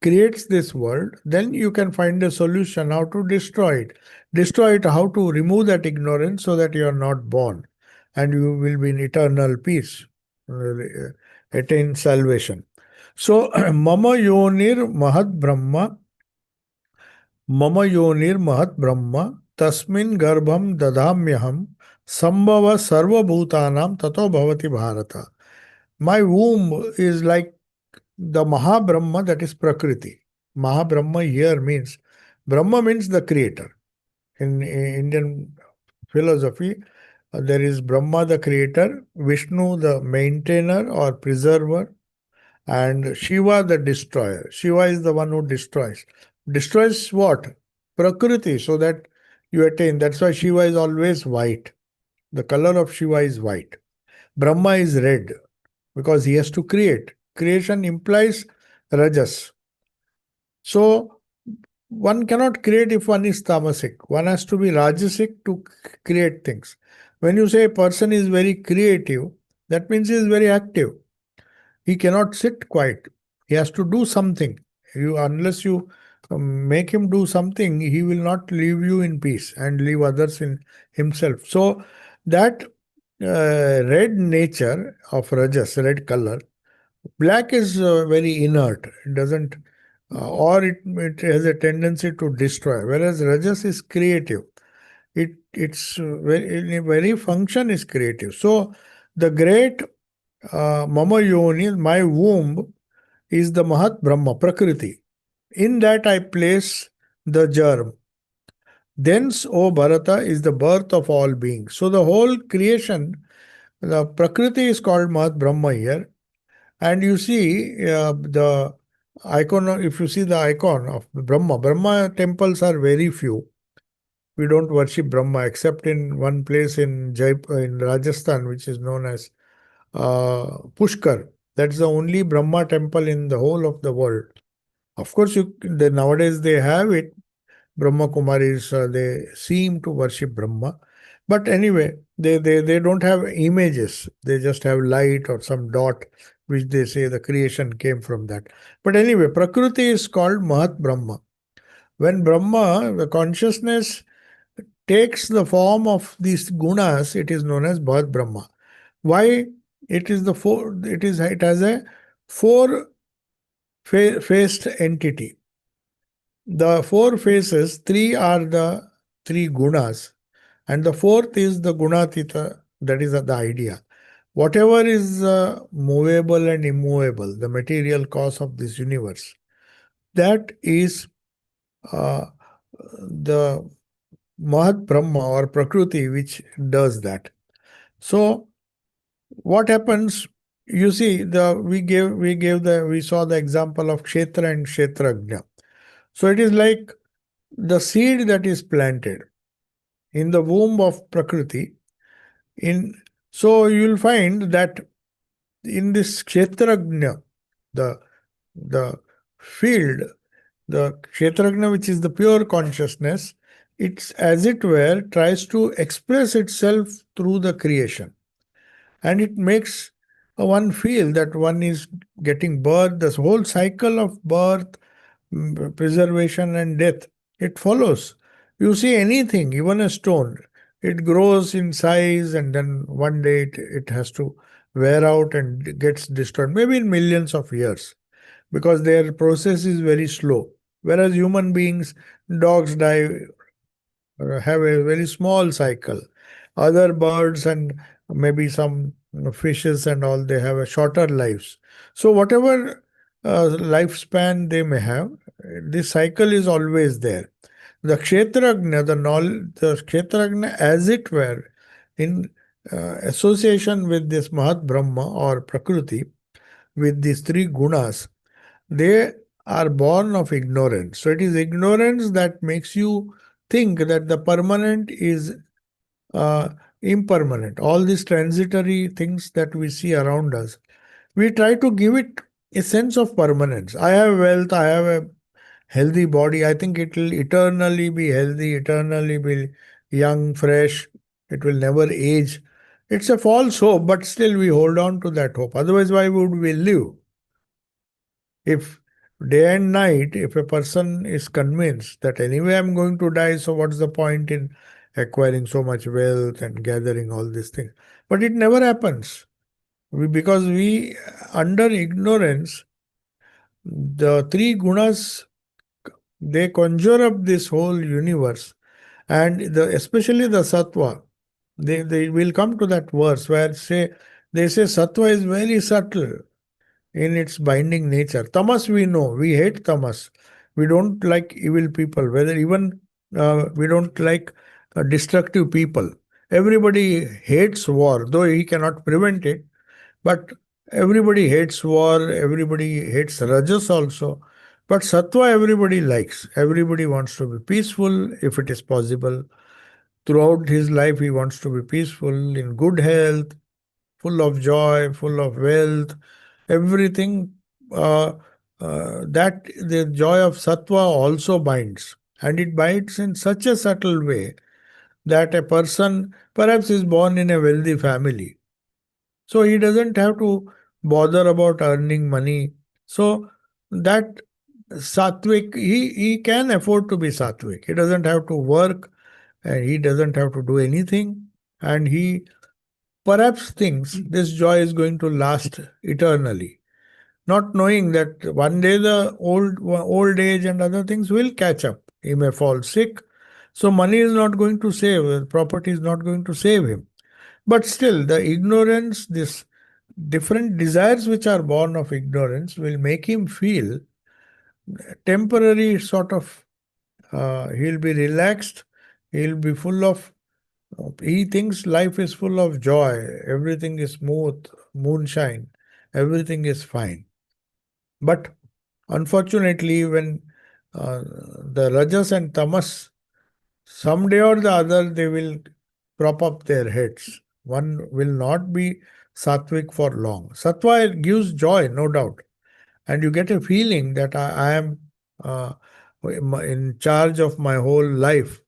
creates this world, then you can find a solution how to destroy it. Destroy it, how to remove that ignorance so that you are not born and you will be in eternal peace, attain salvation. So, Mama Yonir Mahat Brahma, Mama Yonir Mahat Brahma, Tasmin Garbham Dadamyaham, Sambhava Sarva Bhutanam Tato Bhavati Bharata. My womb is like the Mahabrahma, that is Prakriti. Mahabrahma here means, Brahma means the creator. In Indian philosophy, there is Brahma the creator, Vishnu the maintainer or preserver, and Shiva the destroyer. Shiva is the one who destroys. Destroys what? Prakriti, so that you attain. That's why Shiva is always white. The color of Shiva is white. Brahma is red because he has to create. Creation implies rajas. So one cannot create if one is tamasic. One has to be rajasic to create things. When you say a person is very creative, that means he is very active. He cannot sit quiet. He has to do something. Unless you make him do something, he will not leave you in peace and leave others in himself. So that red nature of rajas, red color, black is very inert. It doesn't, or it has a tendency to destroy. Whereas rajas is creative. Its very function is creative. So the great Mama Yoni, my womb, is the Mahat Brahma, Prakriti. In that I place the germ. Thence, O Bharata, is the birth of all beings. So the whole creation, the Prakriti is called Mahat Brahma here. And you see the icon, if you see the icon of Brahma, Brahma temples are very few. We don't worship Brahma except in one place in Jaipur, in Rajasthan, which is known as Pushkar. That's the only Brahma temple in the whole of the world. Of course, nowadays they have it. Brahma Kumaris, they seem to worship Brahma. But anyway, they don't have images. They just have light or some dot, which they say the creation came from that. But anyway, Prakriti is called Mahat Brahma. When Brahma, the consciousness, takes the form of these gunas, it is known as Mahat Brahma. Why? It has a four faced entity. The four faces, three are the three gunas, and the fourth is the gunatita, that is the idea. Whatever is movable and immovable, the material cause of this universe, that is uh, the Mahat Brahma or Prakriti which does that. So what happens? You see, we saw the example of Kshetra and Kshetrajna. So it is like the seed that is planted in the womb of Prakriti. So you will find that in this Kshetrajna, the the field, the Kshetrajna, which is the pure consciousness, it's as it were tries to express itself through the creation, and it makes one feel that one is getting birth, this whole cycle of birth, preservation and death, it follows. You see anything, even a stone, it grows in size and then one day it has to wear out and gets destroyed, maybe in millions of years, because their process is very slow. Whereas human beings, dogs die, have a very small cycle. Other birds and maybe some fishes and all, they have a shorter lives. So whatever lifespan they may have, this cycle is always there. The Kshetrajna, the Kshetrajna, as it were, in association with this Mahat Brahma or Prakriti, with these three gunas, they are born of ignorance. So it is ignorance that makes you think that the permanent is uh, impermanent. All these transitory things that we see around us, we try to give it a sense of permanence. I have wealth, I have a healthy body. I think it will eternally be healthy, eternally be young, fresh. It will never age. It's a false hope, but still we hold on to that hope. Otherwise, why would we live? If day and night, if a person is convinced that anyway I'm going to die, so what's the point in acquiring so much wealth and gathering all these things? But it never happens. Because we, under ignorance, the three gunas, they conjure up this whole universe. And especially the sattva, they will come to that verse where they say sattva is very subtle in its binding nature. Tamas we know, we hate tamas. We don't like evil people, whether even we don't like destructive people. Everybody hates war, though he cannot prevent it, but everybody hates war, everybody hates rajas also. But sattva everybody likes. Everybody wants to be peaceful if it is possible. Throughout his life, he wants to be peaceful, in good health, full of joy, full of wealth, everything that the joy of sattva also binds. And it binds in such a subtle way that a person perhaps is born in a wealthy family. So he doesn't have to bother about earning money. So that sattvic, he can afford to be sattvic. He doesn't have to work and he doesn't have to do anything. And he perhaps thinks this joy is going to last eternally, not knowing that one day the old age and other things will catch up. He may fall sick, so money is not going to save, property is not going to save him. But still, the ignorance, this different desires which are born of ignorance, will make him feel temporary sort of. He'll be relaxed. He'll be full of. He thinks life is full of joy. Everything is smooth, moonshine. Everything is fine. But unfortunately, when the rajas and tamas, someday or the other, they will prop up their heads. One will not be sattvic for long. Sattva gives joy, no doubt. And you get a feeling that I am uh, in charge of my whole life.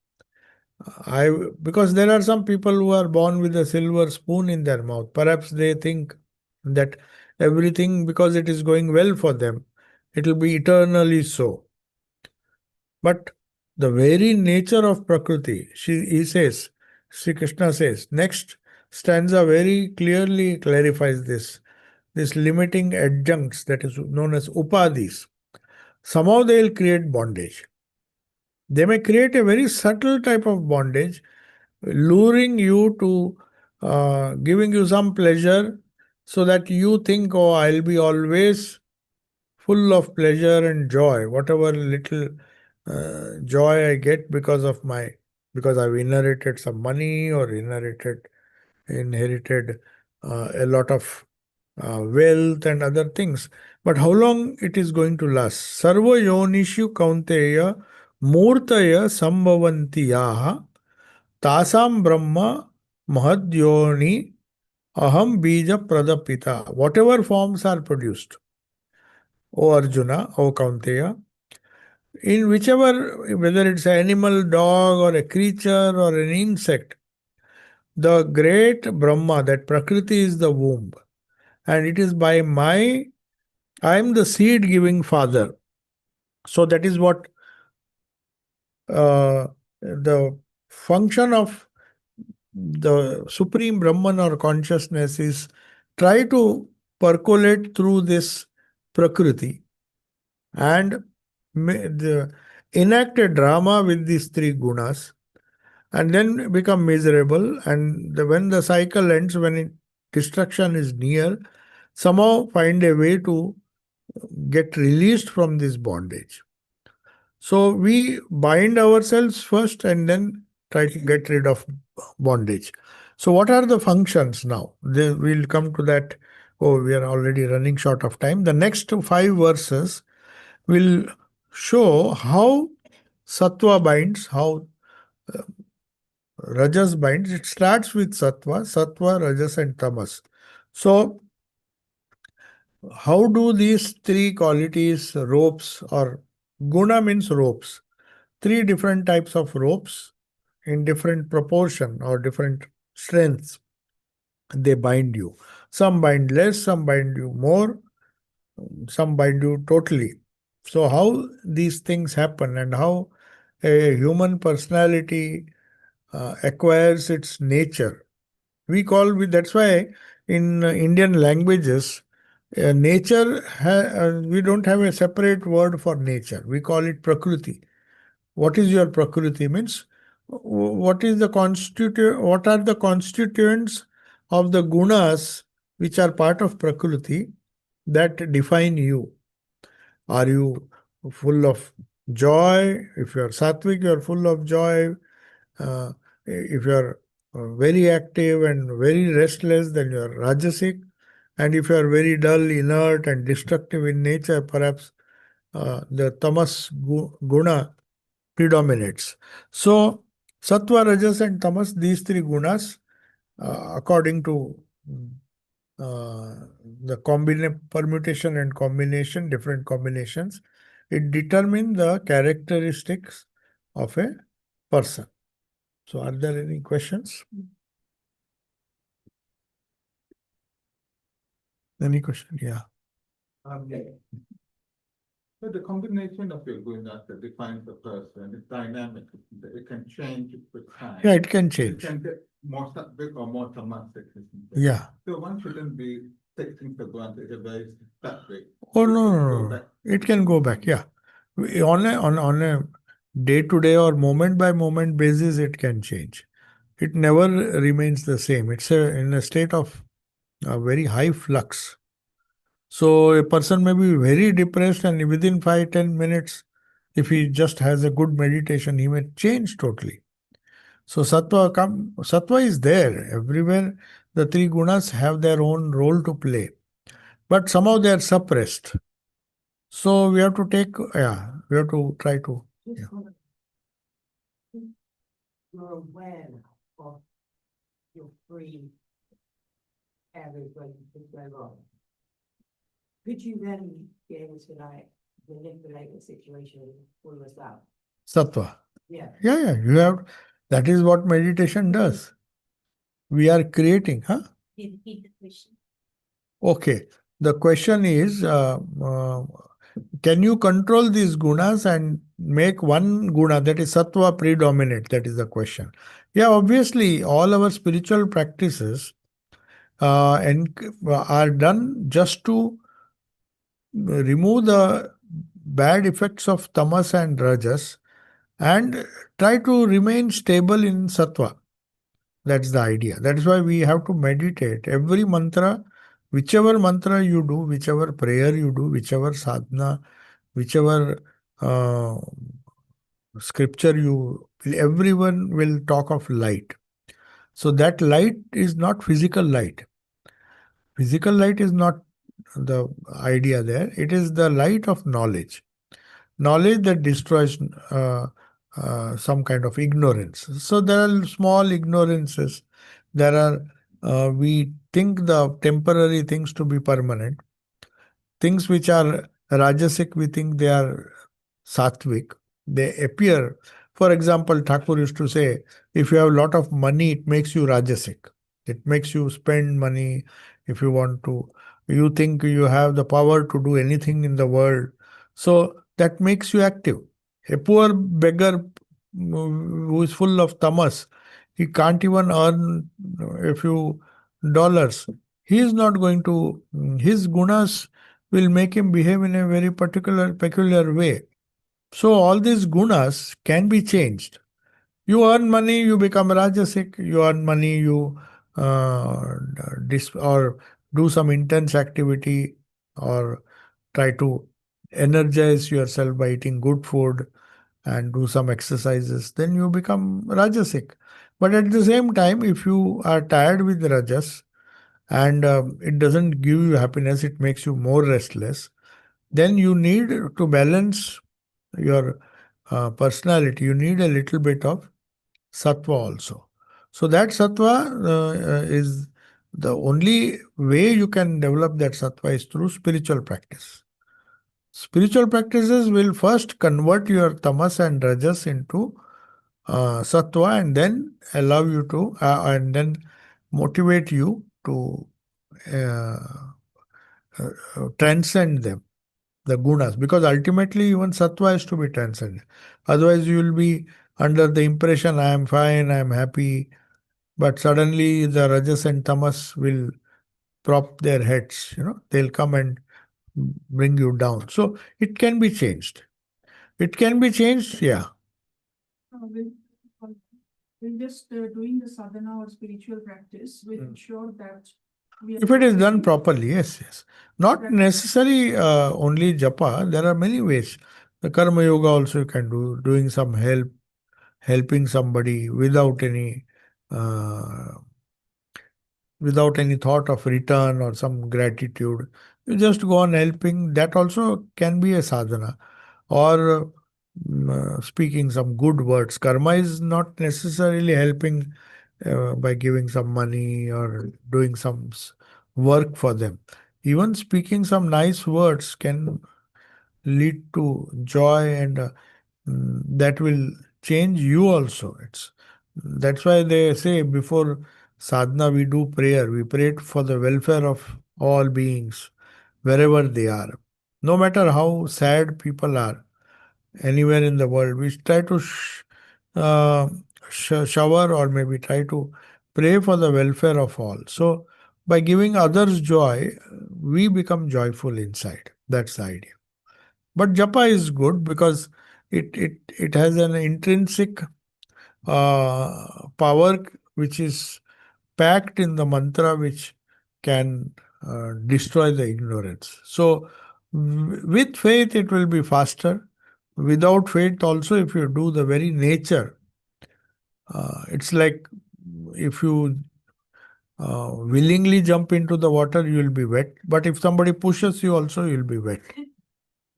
I Because there are some people who are born with a silver spoon in their mouth. Perhaps they think that everything, because it is going well for them, it will be eternally so. But the very nature of Prakriti, he says, Sri Krishna says, next stanza very clearly clarifies this. This limiting adjuncts that is known as upadhis. Somehow they will create bondage. They may create a very subtle type of bondage, luring you to giving you some pleasure so that you think, oh, I'll be always full of pleasure and joy, whatever little joy I get because I've inherited some money or inherited a lot of wealth and other things. But how long it is going to last? Sarva yonishu kaunteya murtaya sambhavanti yaha tasam brahma mahadyoni aham bija pradapita. Whatever forms are produced, O Arjuna, O Kaunteya, in whichever, whether it's an animal, dog, or a creature, or an insect, the great Brahma, that Prakriti is the womb. and it is by I am the seed giving father. So that is what the function of the Supreme Brahman or consciousness is, try to percolate through this Prakriti and enact a drama with these three gunas, and then become miserable. And when the cycle ends, when destruction is near, somehow find a way to get released from this bondage. So we bind ourselves first and then try to get rid of bondage. So what are the functions now? We'll come to that. Oh, we are already running short of time. The next 5 verses will show how sattva binds, how rajas binds. It starts with sattva, rajas, and tamas. So how do these three qualities, ropes, or guna means ropes, three different types of ropes in different proportion or different strengths, they bind you. Some bind less, some bind you more, some bind you totally. So how these things happen and how a human personality acquires its nature. That's why in Indian languages, we don't have a separate word for nature. We call it Prakriti. What is your Prakriti means? What are the constituents of the gunas which are part of Prakriti that define you? Are you full of joy? If you are sattvic, you are full of joy. Uh, if you are very active and very restless, then you are rajasic. And if you are very dull, inert, and destructive in nature, perhaps the tamas guna predominates. So, sattva, rajas, and tamas, these three gunas, according to uh, the permutation and combination, different combinations, it determine the characteristics of a person. So, are there any questions? Any question? Yeah. Yeah. So the combination of your gunas that defines the person is dynamic. It can change with time. Yeah, it can It change. can get more sattvic or more tamasic. Yeah. So one shouldn't be taking for granted a very sattvic. Oh, no. It can go back. Yeah. On a day-to-day or moment-by-moment basis, it can change. It never remains the same. It's in a state of a very high flux. So a person may be very depressed, and within 5-10 minutes, if he just has a good meditation, he may change totally. So sattva is there everywhere. The three gunas have their own role to play, but somehow they are suppressed. So we have to try to. Yeah. You're aware of your free areas where you could go wrong. Could you then be able to manipulate the situation all as well? Sattva. Yeah. Yeah. That is what meditation does. We are creating, huh? Repeat the question. Okay. The question is, can you control these gunas and make one guna, that is sattva, predominate? That is the question. Yeah, obviously, all our spiritual practices are done just to remove the bad effects of tamas and rajas and try to remain stable in sattva. That's the idea. That's why we have to meditate. Every mantra, whichever mantra you do, whichever prayer you do, whichever sadhana, whichever uh, scripture everyone will talk of light. So that light is not physical light. Physical light is not the idea there. It is the light of knowledge. Knowledge that destroys some kind of ignorance. So there are small ignorances. We think the temporary things to be permanent. Things which are rajasic, we think they are sattvic. They appear. For example, Thakur used to say, if you have a lot of money, it makes you rajasic. It makes you spend money if you want to You think you have the power to do anything in the world. So that makes you active. A poor beggar who is full of tamas, he can't even earn a few dollars. He is not going to, his gunas will make him behave in a very peculiar way. So all these gunas can be changed. You earn money, you become rajasic. You earn money, you or do some intense activity, or try to energize yourself by eating good food and do some exercises. Then you become rajasic. But at the same time, if you are tired with rajas and it doesn't give you happiness, it makes you more restless, then you need to balance your personality. You need a little bit of sattva also. So that sattva is the only way you can develop that sattva is through spiritual practice. Spiritual practices will first convert your tamas and rajas into sattva, and then allow you to, and then motivate you to uh, transcend them, the gunas, because ultimately even sattva has to be transcended. Otherwise, you will be under the impression, I am fine, I am happy, but suddenly the rajas and tamas will prop their heads, they'll come and bring you down. So it can be changed. It can be changed, yeah. Will will just doing the sadhana or spiritual practice will ensure that we If it is done properly, yes, yes. Not necessarily only japa, there are many ways. The karma yoga also you can do, doing some helping somebody uh, without any thought of return or some gratitude. You just go on helping. That also can be a sadhana. Or speaking some good words. Karma is not necessarily helping by giving some money or doing some work for them. Even speaking some nice words can lead to joy, and that will change you also. That's why they say before sadhana we do prayer. We pray for the welfare of all beings wherever they are. No matter how sad people are anywhere in the world, we try to uh, shower, or maybe try to pray for the welfare of all. So by giving others joy, we become joyful inside. That's the idea. But japa is good because it has an intrinsic power which is packed in the mantra, which can destroy the ignorance. So with faith it will be faster. Without faith also, if you do the very nature, it's like if you willingly jump into the water, you will be wet. But if somebody pushes you also, you will be wet.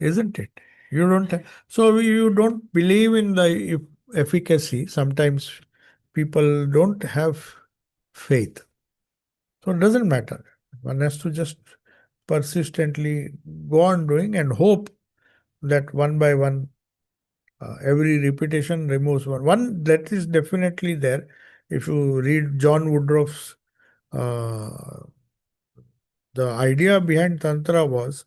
Isn't it? You don't. So you don't believe in the efficacy. Sometimes people don't have faith. So it doesn't matter. One has to just persistently go on doing and hope that one by one, every repetition removes one. One that is definitely there. If you read John Woodruff's, uh, the idea behind Tantra was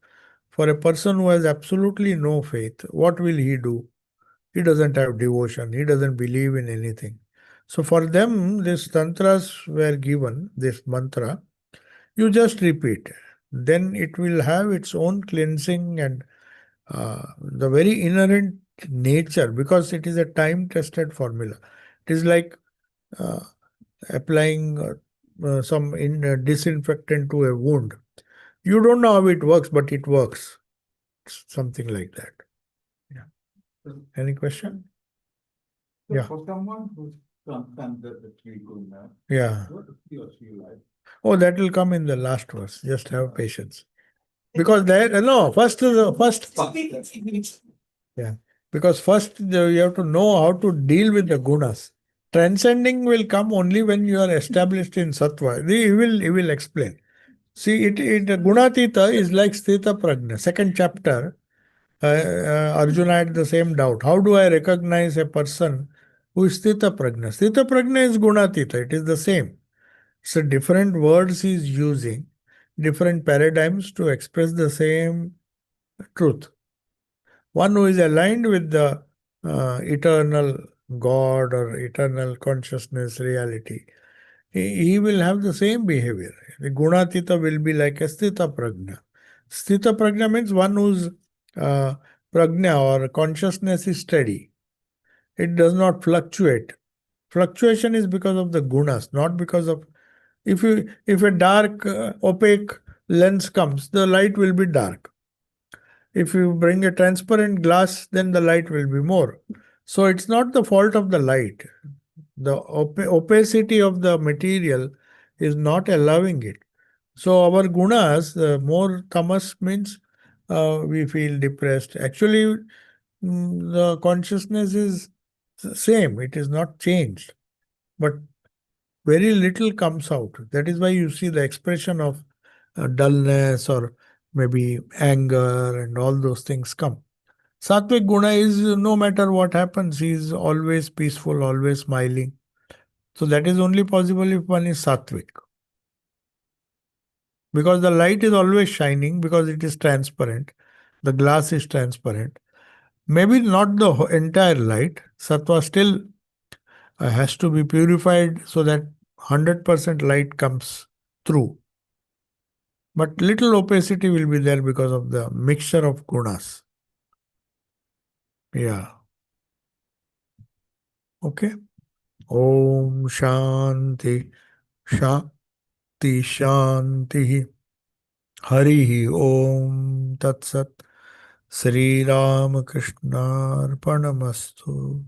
for a person who has absolutely no faith, what will he do? He doesn't have devotion. He doesn't believe in anything. So for them, these tantras were given, this mantra, you just repeat. Then it will have its own cleansing and the very inherent nature, because it is a time-tested formula. It is like uh, applying some disinfectant to a wound. You don't know how it works, but it works. Something like that. Yeah. Any question? So Yeah. for someone who's transcended the three gunas, Yeah. what is he or she like? Oh, that will come in the last verse. Just have patience. Because there, no, first is first. Yeah. Because first you have to know how to deal with the gunas. Transcending will come only when you are established in sattva. He will explain. See, Gunatita is like Sthita Prajna. Second chapter, Arjuna had the same doubt. How do I recognize a person who is Sthita Prajna? Sthita Prajna is Gunatita. It is the same. So different words he is using. different paradigms to express the same truth. One who is aligned with the eternal God or eternal consciousness reality, he will have the same behavior. The Gunatita will be like a Sthita Prajna. Sthita Prajna means one whose prajna or consciousness is steady. It does not fluctuate. Fluctuation is because of the gunas, not because of if a dark opaque lens comes, the light will be dark. If you bring a transparent glass, then the light will be more. So it's not the fault of the light. The opacity of the material is not allowing it. So our gunas, more tamas means we feel depressed. Actually, the consciousness is same. It is not changed. But very little comes out. That is why you see the expression of dullness or maybe anger and all those things come. Sattvic guna is no matter what happens, he is always peaceful, always smiling. So that is only possible if one is sattvic. Because the light is always shining because it is transparent. The glass is transparent. Maybe not the entire light. Sattva still has to be purified so that 100% light comes through. But little opacity will be there because of the mixture of gunas. Yeah. Okay. Om Shanti Shakti Shanti Hari Om Tat Sat Sri Ramakrishna Arpanamastu.